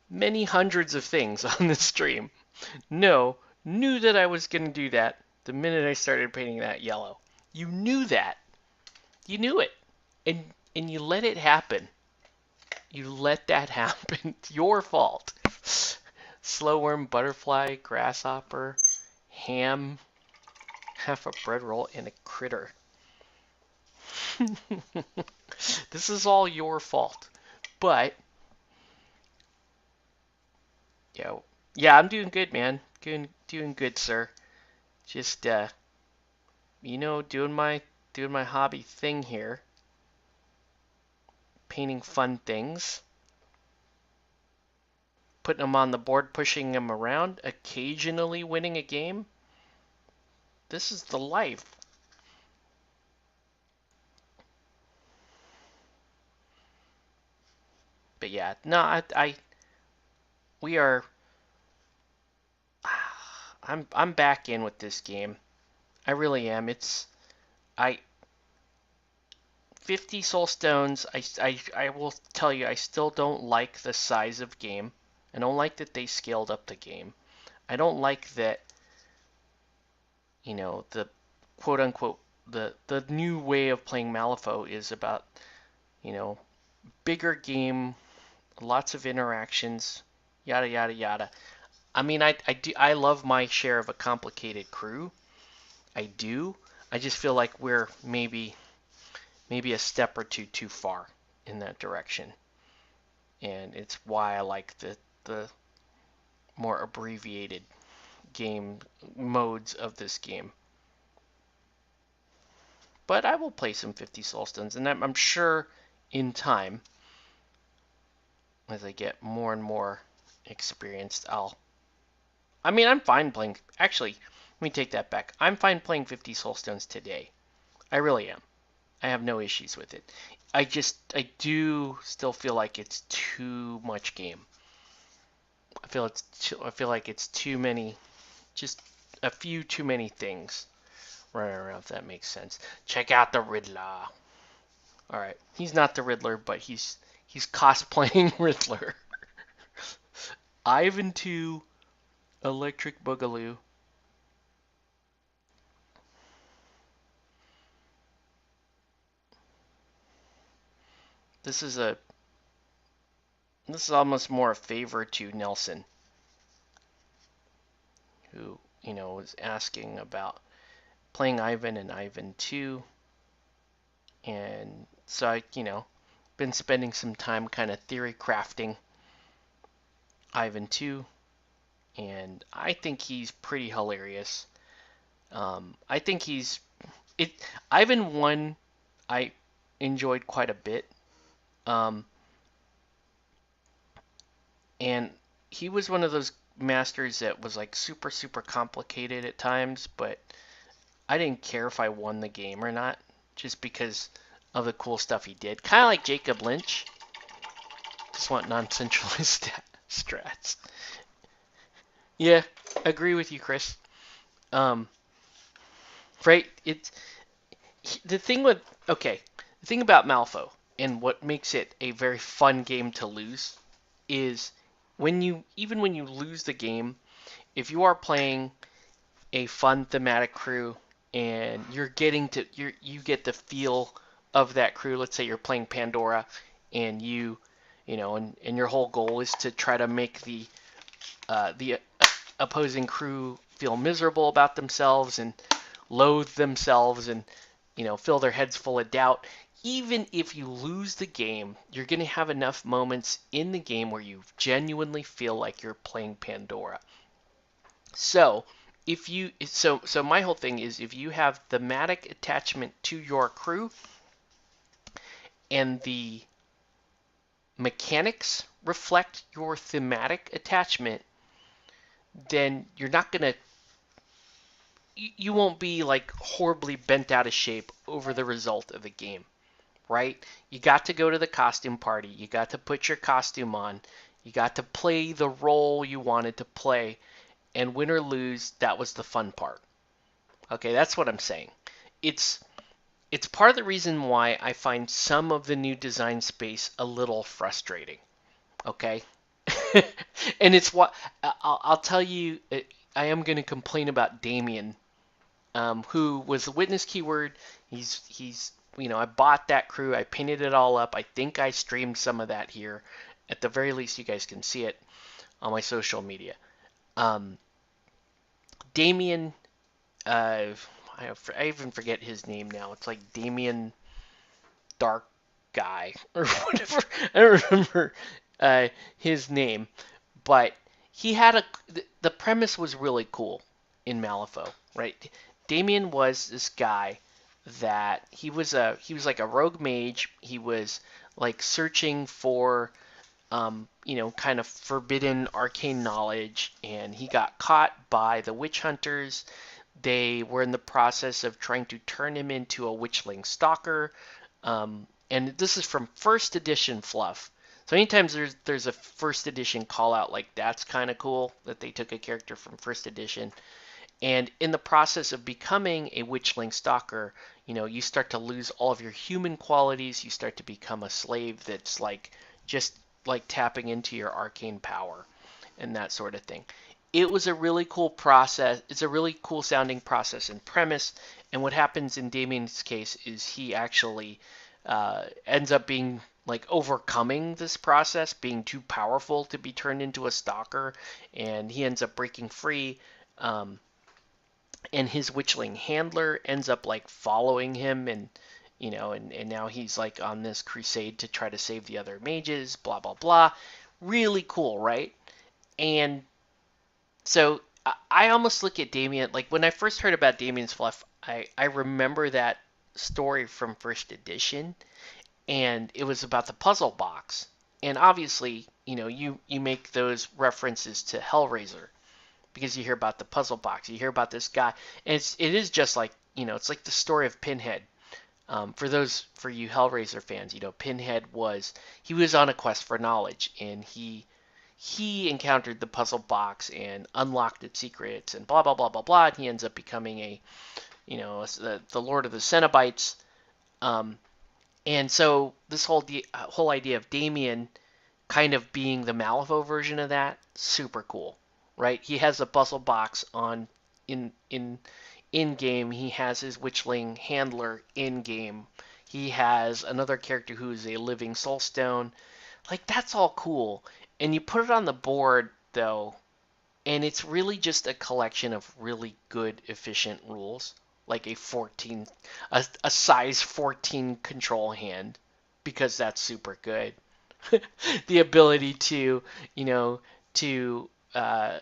many hundreds of things on this stream knew that I was going to do that the minute I started painting that yellow. You knew that. You knew it. And you let it happen. You let that happen. It's your fault. Slowworm, butterfly, grasshopper, ham, half a bread roll, and a critter. This is all your fault. But yeah, I'm doing good, man. Doing good, sir. Just doing my hobby thing here. Painting fun things. Putting them on the board, pushing them around, occasionally winning a game. This is the life. But yeah, no, we are. I'm back in with this game. I really am. It's 50 soul stones. I will tell you, I still don't like the size of game. I don't like that they scaled up the game. I don't like that, the quote unquote the new way of playing Malifaux is about, you know, bigger game, lots of interactions, yada yada yada. I mean, I love my share of a complicated crew. I do. I just feel like we're maybe a step or two too far in that direction, and it's why I like the more abbreviated game modes of this game. But I will play some 50 Soulstones, and I'm sure in time, as I get more and more experienced, I mean, I'm fine playing. Actually, let me take that back. I'm fine playing 50 Soulstones today. I really am. I have no issues with it. I do still feel like it's too much game. I feel like it's too many, just a few too many things running around, if that makes sense. Check out the Riddler. All right, he's not the Riddler, but he's cosplaying Riddler. Ivan 2, Electric Boogaloo. This is almost more a favor to Nelson, who, was asking about playing Ivan and Ivan 2. And so I, been spending some time kind of theory crafting Ivan 2, and I think he's pretty hilarious. I think it. Ivan 1, I enjoyed quite a bit, um, and he was one of those masters that was like super super complicated at times, but I didn't care if I won the game or not, just because of the cool stuff he did. Kind of like Jacob Lynch. Just want non-centralized strats. Yeah, agree with you, Chris. Um, right? It's the thing with okay. The thing about Malifaux and what makes it a very fun game to lose is even when you lose the game, if you are playing a fun thematic crew and you get the feel of that crew. Let's say you're playing Pandora and and your whole goal is to try to make the opposing crew feel miserable about themselves and loathe themselves and fill their heads full of doubt. Even if you lose the game, you're going to have enough moments in the game where you genuinely feel like you're playing Pandora. So, so my whole thing is if you have thematic attachment to your crew and the mechanics reflect your thematic attachment, then you're not going to you won't be like horribly bent out of shape over the result of the game, right? You got to go to the costume party, you got to put your costume on, you got to play the role you wanted to play, and win or lose, that was the fun part. Okay, that's what I'm saying. It's part of the reason why I find some of the new design space a little frustrating. Okay, and it's what I'll tell you. I am going to complain about Damien, who was the witness keyword. He's I bought that crew. I painted it all up. I think I streamed some of that here. At the very least, you guys can see it on my social media. Damien, I even forget his name now. It's like Damien Dark Guy or whatever. I don't remember his name, but he had the premise was really cool in Malifaux, right? Damien was this guy that he was like a rogue mage. He was like searching for kind of forbidden arcane knowledge, and he got caught by the witch hunters. They were in the process of trying to turn him into a witchling stalker, and this is from first edition fluff. So anytime there's a first edition call out, like that's kind of cool that they took a character from first edition. And in the process of becoming a witchling stalker, you start to lose all of your human qualities. You start to become a slave that's like just like tapping into your arcane power. and that sort of thing. It was a really cool process. It's a really cool sounding process and premise. And what happens in Damien's case is he actually ends up being like overcoming this process, being too powerful to be turned into a stalker, and he ends up breaking free. Um, and his witchling handler ends up like following him, and and now he's like on this crusade to try to save the other mages, blah blah blah. Really cool, right? And so I almost look at Damien like when I first heard about Damien's Fluff, I remember that story from first edition, and it was about the puzzle box. And obviously, you make those references to Hellraiser because you hear about the puzzle box, you hear about this guy, and it is just like it's like the story of Pinhead. For you Hellraiser fans, Pinhead he was on a quest for knowledge, and he encountered the puzzle box and unlocked its secrets and blah blah blah blah blah. And he ends up becoming the Lord of the Cenobites. Um, and so this whole idea of Damien kind of being the Malifaux version of that, super cool, right? He has a puzzle box on in game. He has his witchling handler in game. He has another character who is a living soulstone. Like that's all cool. And you put it on the board though, and it's really just a collection of really good efficient rules, like a size 14 control hand, because that's super good. The ability to, you know, to uh,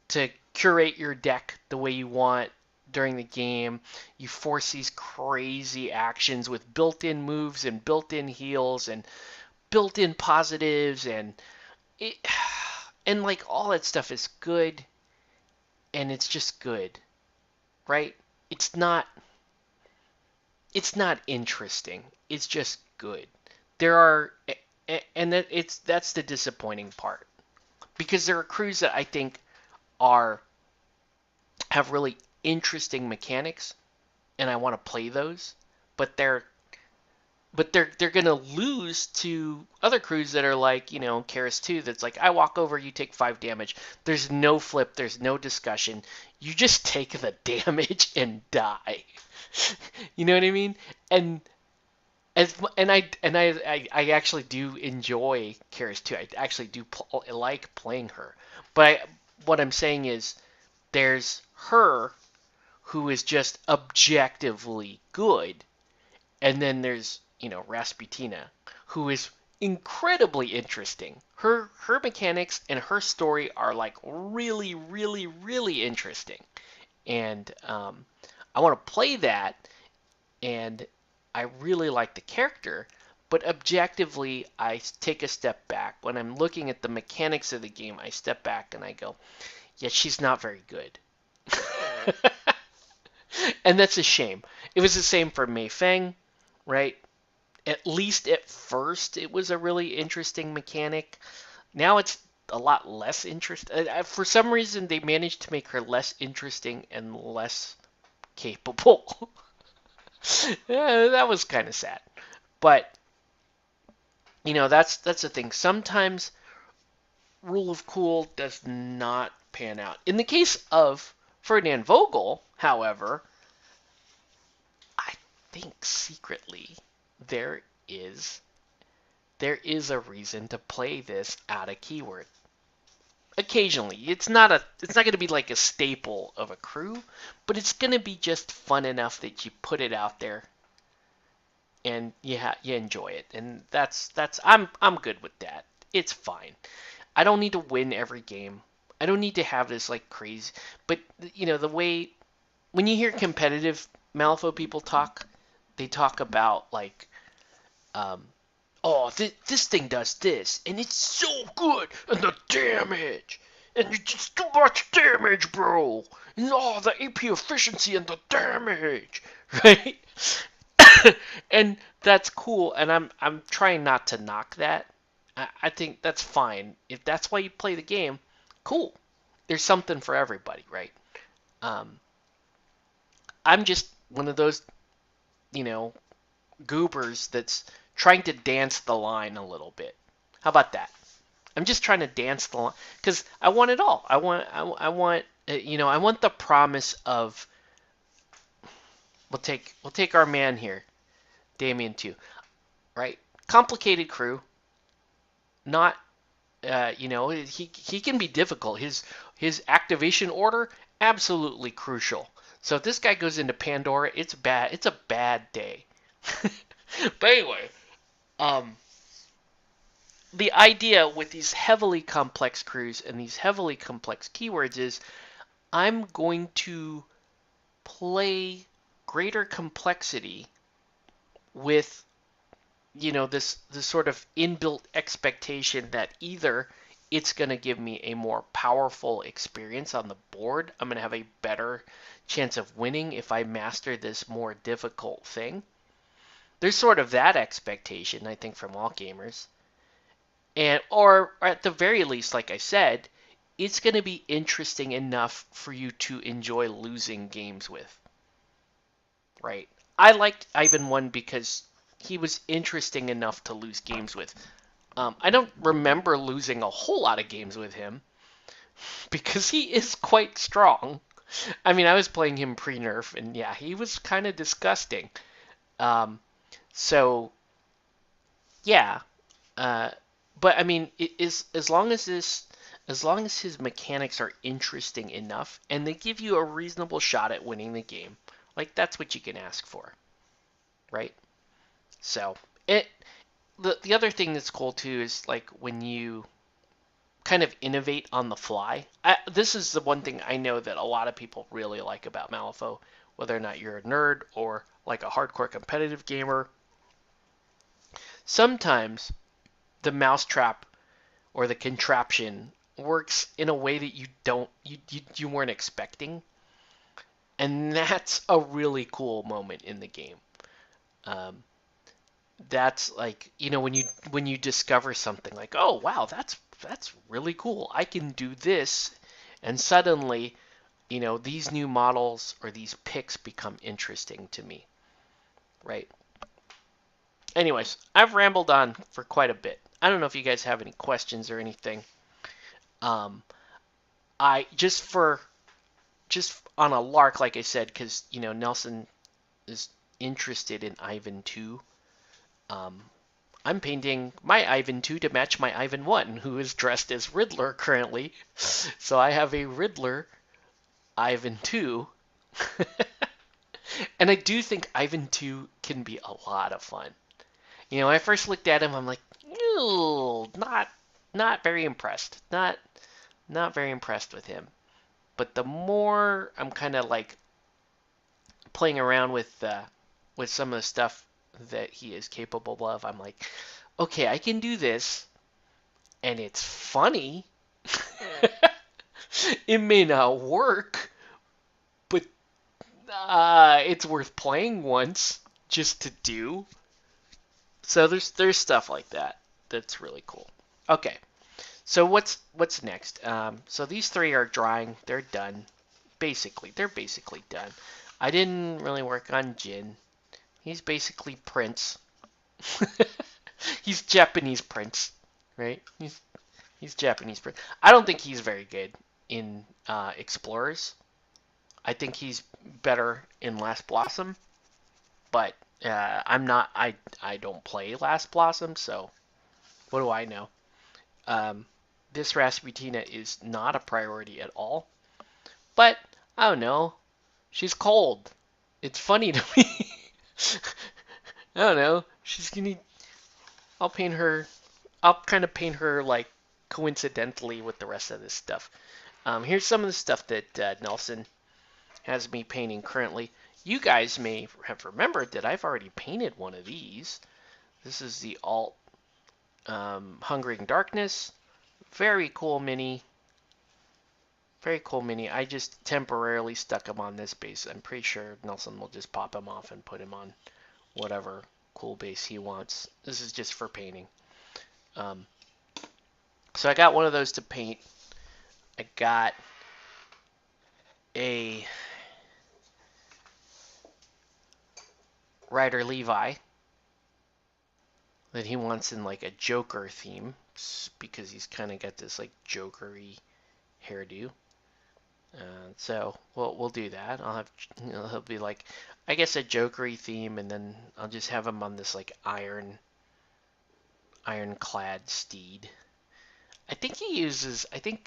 to curate your deck the way you want during the game. You force these crazy actions with built-in moves and built-in heals and built-in positives, and it, and like all that stuff is good, and it's just good, right? It's not it's not interesting. It's just good. There are and that's the disappointing part, because there are crews that I think are have really interesting mechanics, and I want to play those, but they're gonna lose to other crews that are like, Karis 2, that's like, I walk over, you take 5 damage. There's no flip, there's no discussion. You just take the damage and die. You know what I mean? And I actually do enjoy Karis 2. I actually do like playing her. But what I'm saying is there's her who is just objectively good, and then there's, Rasputina, who is incredibly interesting. Her mechanics and her story are like really, really, really interesting. And I want to play that, and I really like the character, but objectively, I take a step back. When I'm looking at the mechanics of the game, I step back and I go, yeah, she's not very good. And that's a shame. It was the same for Mei Feng, right? At least at first, it was a really interesting mechanic. Now it's a lot less interesting. For some reason, they managed to make her less interesting and less capable. Yeah, that was kind of sad. But that's the thing. Sometimes Rule of Cool does not pan out. In the case of Ferdinand Vogel, however, I think secretly there is there is a reason to play this out of keyword. Occasionally, it's not going to be like a staple of a crew, but it's going to be just fun enough that you put it out there and you enjoy it. And I'm good with that. It's fine. I don't need to win every game. I don't need to have this like crazy, but the way when you hear competitive Malifaux people talk, they talk about like um, oh, this thing does this, and it's so good, and the damage, and it's just too much damage, bro, and oh, the AP efficiency and the damage, right? And that's cool, and I'm trying not to knock that. I think that's fine. If that's why you play the game, cool. There's something for everybody, right? Um, I'm just one of those, you know, goobers that's trying to dance the line a little bit. How about that? I'm just trying to dance the line because I want it all. I want I want the promise of we'll take our man here, Damien too, right? Complicated crew, not he can be difficult. His activation order absolutely crucial. So if this guy goes into Pandora, it's bad. It's a bad day. But anyway, um, the idea with these heavily complex crews and these heavily complex keywords is I'm going to play greater complexity with this sort of inbuilt expectation that either it's going to give me a more powerful experience on the board. I'm going to have a better chance of winning if I master this more difficult thing. There's sort of that expectation, I think, from all gamers. And or at the very least, like I said, it's going to be interesting enough for you to enjoy losing games with. Right? I liked Ivan 1 because he was interesting enough to lose games with. I don't remember losing a whole lot of games with him because he is quite strong. I mean, I was playing him pre-nerf, and yeah, he was kind of disgusting. Um, so yeah, uh, but I mean, it is as long as his mechanics are interesting enough, and they give you a reasonable shot at winning the game, like that's what you can ask for, right? So it the other thing that's cool too is like when you kind of innovate on the fly. This is the one thing I know that a lot of people really like about Malifaux, whether or not you're a nerd or like a hardcore competitive gamer. Sometimes the mousetrap or the contraption works in a way that you weren't expecting, and that's a really cool moment in the game. Um, that's like when you discover something like, oh wow, that's really cool, I can do this, and suddenly these new models or these picks become interesting to me, right? Anyways, I've rambled on for quite a bit. I don't know if you guys have any questions or anything. um I just on a lark, like I said, because Nelson is interested in Ivan 2. um I'm painting my Ivan 2 to match my Ivan 1, who is dressed as Riddler currently. So I have a Riddler Ivan 2. And I do think Ivan 2 can be a lot of fun. When I first looked at him, I'm like, ew, not very impressed. Not very impressed with him. But the more I'm kind of like playing around with some of the stuff that he is capable of, I'm like, okay, I can do this, and it's funny. It may not work, but it's worth playing once just to do. So there's stuff like that that's really cool. Okay, so what's next? So these three are drying. They're done. They're basically done. I didn't really work on Jin. He's basically Prince. He's Japanese Prince, right? He's Japanese Prince. I don't think he's very good in Explorers. I think he's better in Last Blossom, but I'm not. I don't play Last Blossom, so what do I know? Um, this Rasputina is not a priority at all, but I don't know. She's cold. It's funny to me. I don't know. She's gonna. I'll paint her. I'll kind of paint her like coincidentally with the rest of this stuff. Here's some of the stuff that Nelson has me painting currently. You guys may have remembered that I've already painted one of these. This is the Alt Hungering Darkness. Very cool mini. Very cool mini. I just temporarily stuck him on this base. I'm pretty sure Nelson will just pop him off and put him on whatever cool base he wants. This is just for painting. So I got one of those to paint. I got a Ryder Levi. that he wants in like a Joker theme because he's kind of got this like Jokery hairdo. So we'll do that. I'll have he'll be like I guess a Jokery theme, and then I'll just have him on this like ironclad steed. I think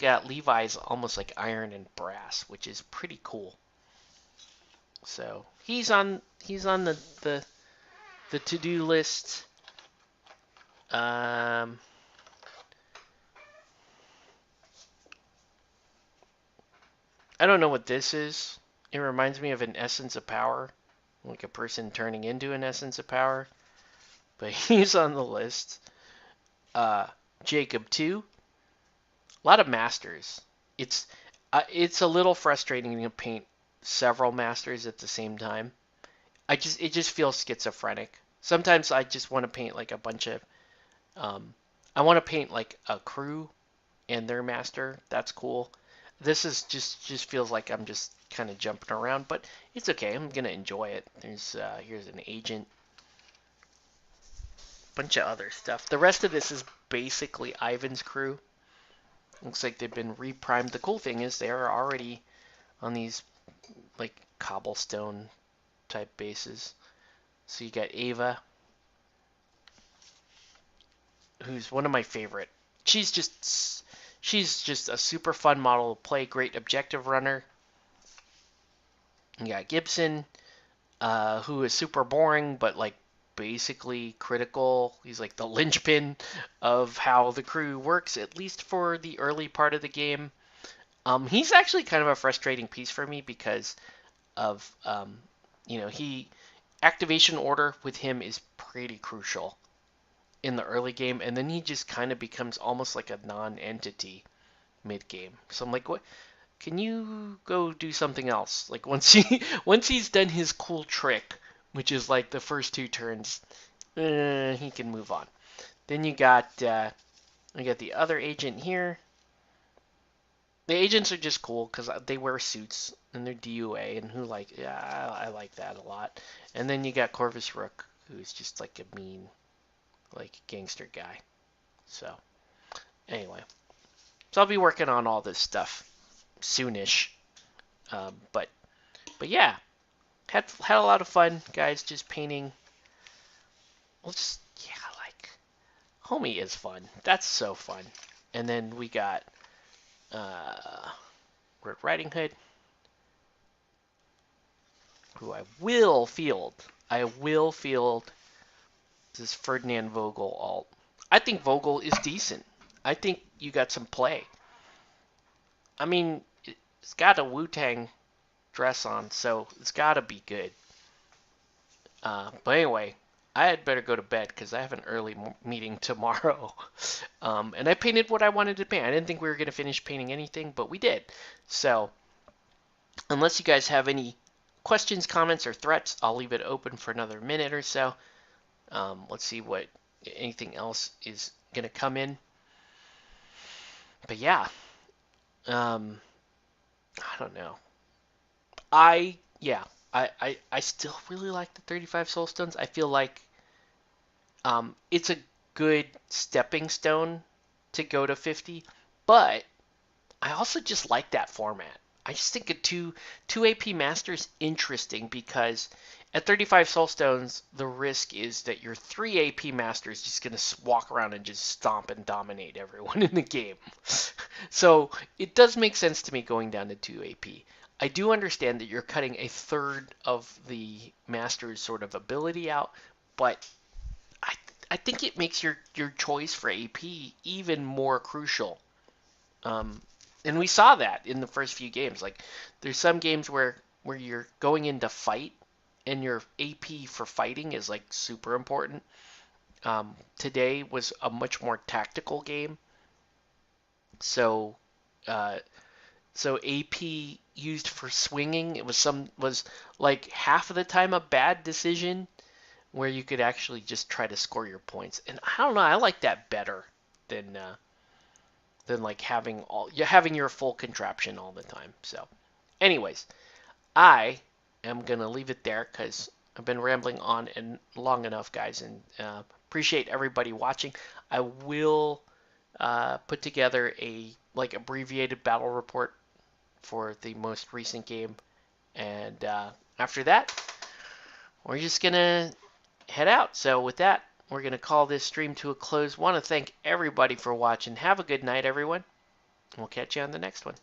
Levi's almost like iron and brass, which is pretty cool. So he's on the to-do list. Um, I don't know what this is. It reminds me of an essence of power, like a person turning into an essence of power. But he's on the list. Uh, Jacob 2. A lot of masters. It's a little frustrating to paint several masters at the same time. It just feels schizophrenic. Sometimes I just want to paint like a bunch of I want to paint like a crew and their master. That's cool. This is just feels like I'm just kind of jumping around, but it's okay. I'm gonna enjoy it. Here's an agent, bunch of other stuff. The rest of this is basically Ivan's crew. Looks like they've been reprimed. The cool thing is they are already on these like cobblestone type bases. So you got Ava, who's one of my favorite. She's just a super fun model to play, great objective runner. You got Gibson, who is super boring, but like basically critical. He's like the linchpin of how the crew works, at least for the early part of the game. He's actually kind of a frustrating piece for me because of he activation order with him is pretty crucial in the early game, and then he just kind of becomes almost like a non-entity mid-game. So I'm like, what? Can you go do something else? Like once he's done his cool trick, which is like the first 2 turns, he can move on. Then you got the other agent here. The agents are just cool because they wear suits and they're DUA, and I like that a lot. And then you got Corvus Rook, who's just like a mean, like gangster guy. So anyway, so I'll be working on all this stuff soonish. But yeah, had a lot of fun, guys. Just painting. Well, just yeah, like Homie is fun. That's so fun. And then we got Red Riding Hood, who I will field. I will field this Ferdinand Vogel alt. I think Vogel is decent. I think you got some play. I mean, it's got a Wu-Tang dress on, so it's got to be good. But anyway, I had better go to bed because I have an early meeting tomorrow. And I painted what I wanted to paint. I didn't think we were going to finish painting anything, but we did. So, unless you guys have any questions, comments, or threats, I'll leave it open for another minute or so. Let's see what anything else is going to come in. But yeah, I don't know. I still really like the 35 Soulstones. I feel like it's a good stepping stone to go to 50, but I also just like that format. I just think a 2 AP Master is interesting because at 35 Soulstones, the risk is that your 3 AP Master is just going to walk around and just stomp and dominate everyone in the game. So it does make sense to me going down to 2 AP. I do understand that you're cutting a third of the Master's sort of ability out, but I think it makes your choice for AP even more crucial. And we saw that in the first few games. Like, there's some games where you're going into fight and your AP for fighting is like super important. Today was a much more tactical game, so AP used for swinging it was like half of the time a bad decision, where you could actually just try to score your points. And I don't know, I like that better than like having your full contraption all the time. So, anyways, I am gonna leave it there because I've been rambling on and long enough, guys, and appreciate everybody watching. I will put together a abbreviated battle report for the most recent game, and after that, we're just gonna head out. So with that, we're gonna call this stream to a close. Want to thank everybody for watching. Have a good night, everyone. We'll catch you on the next one.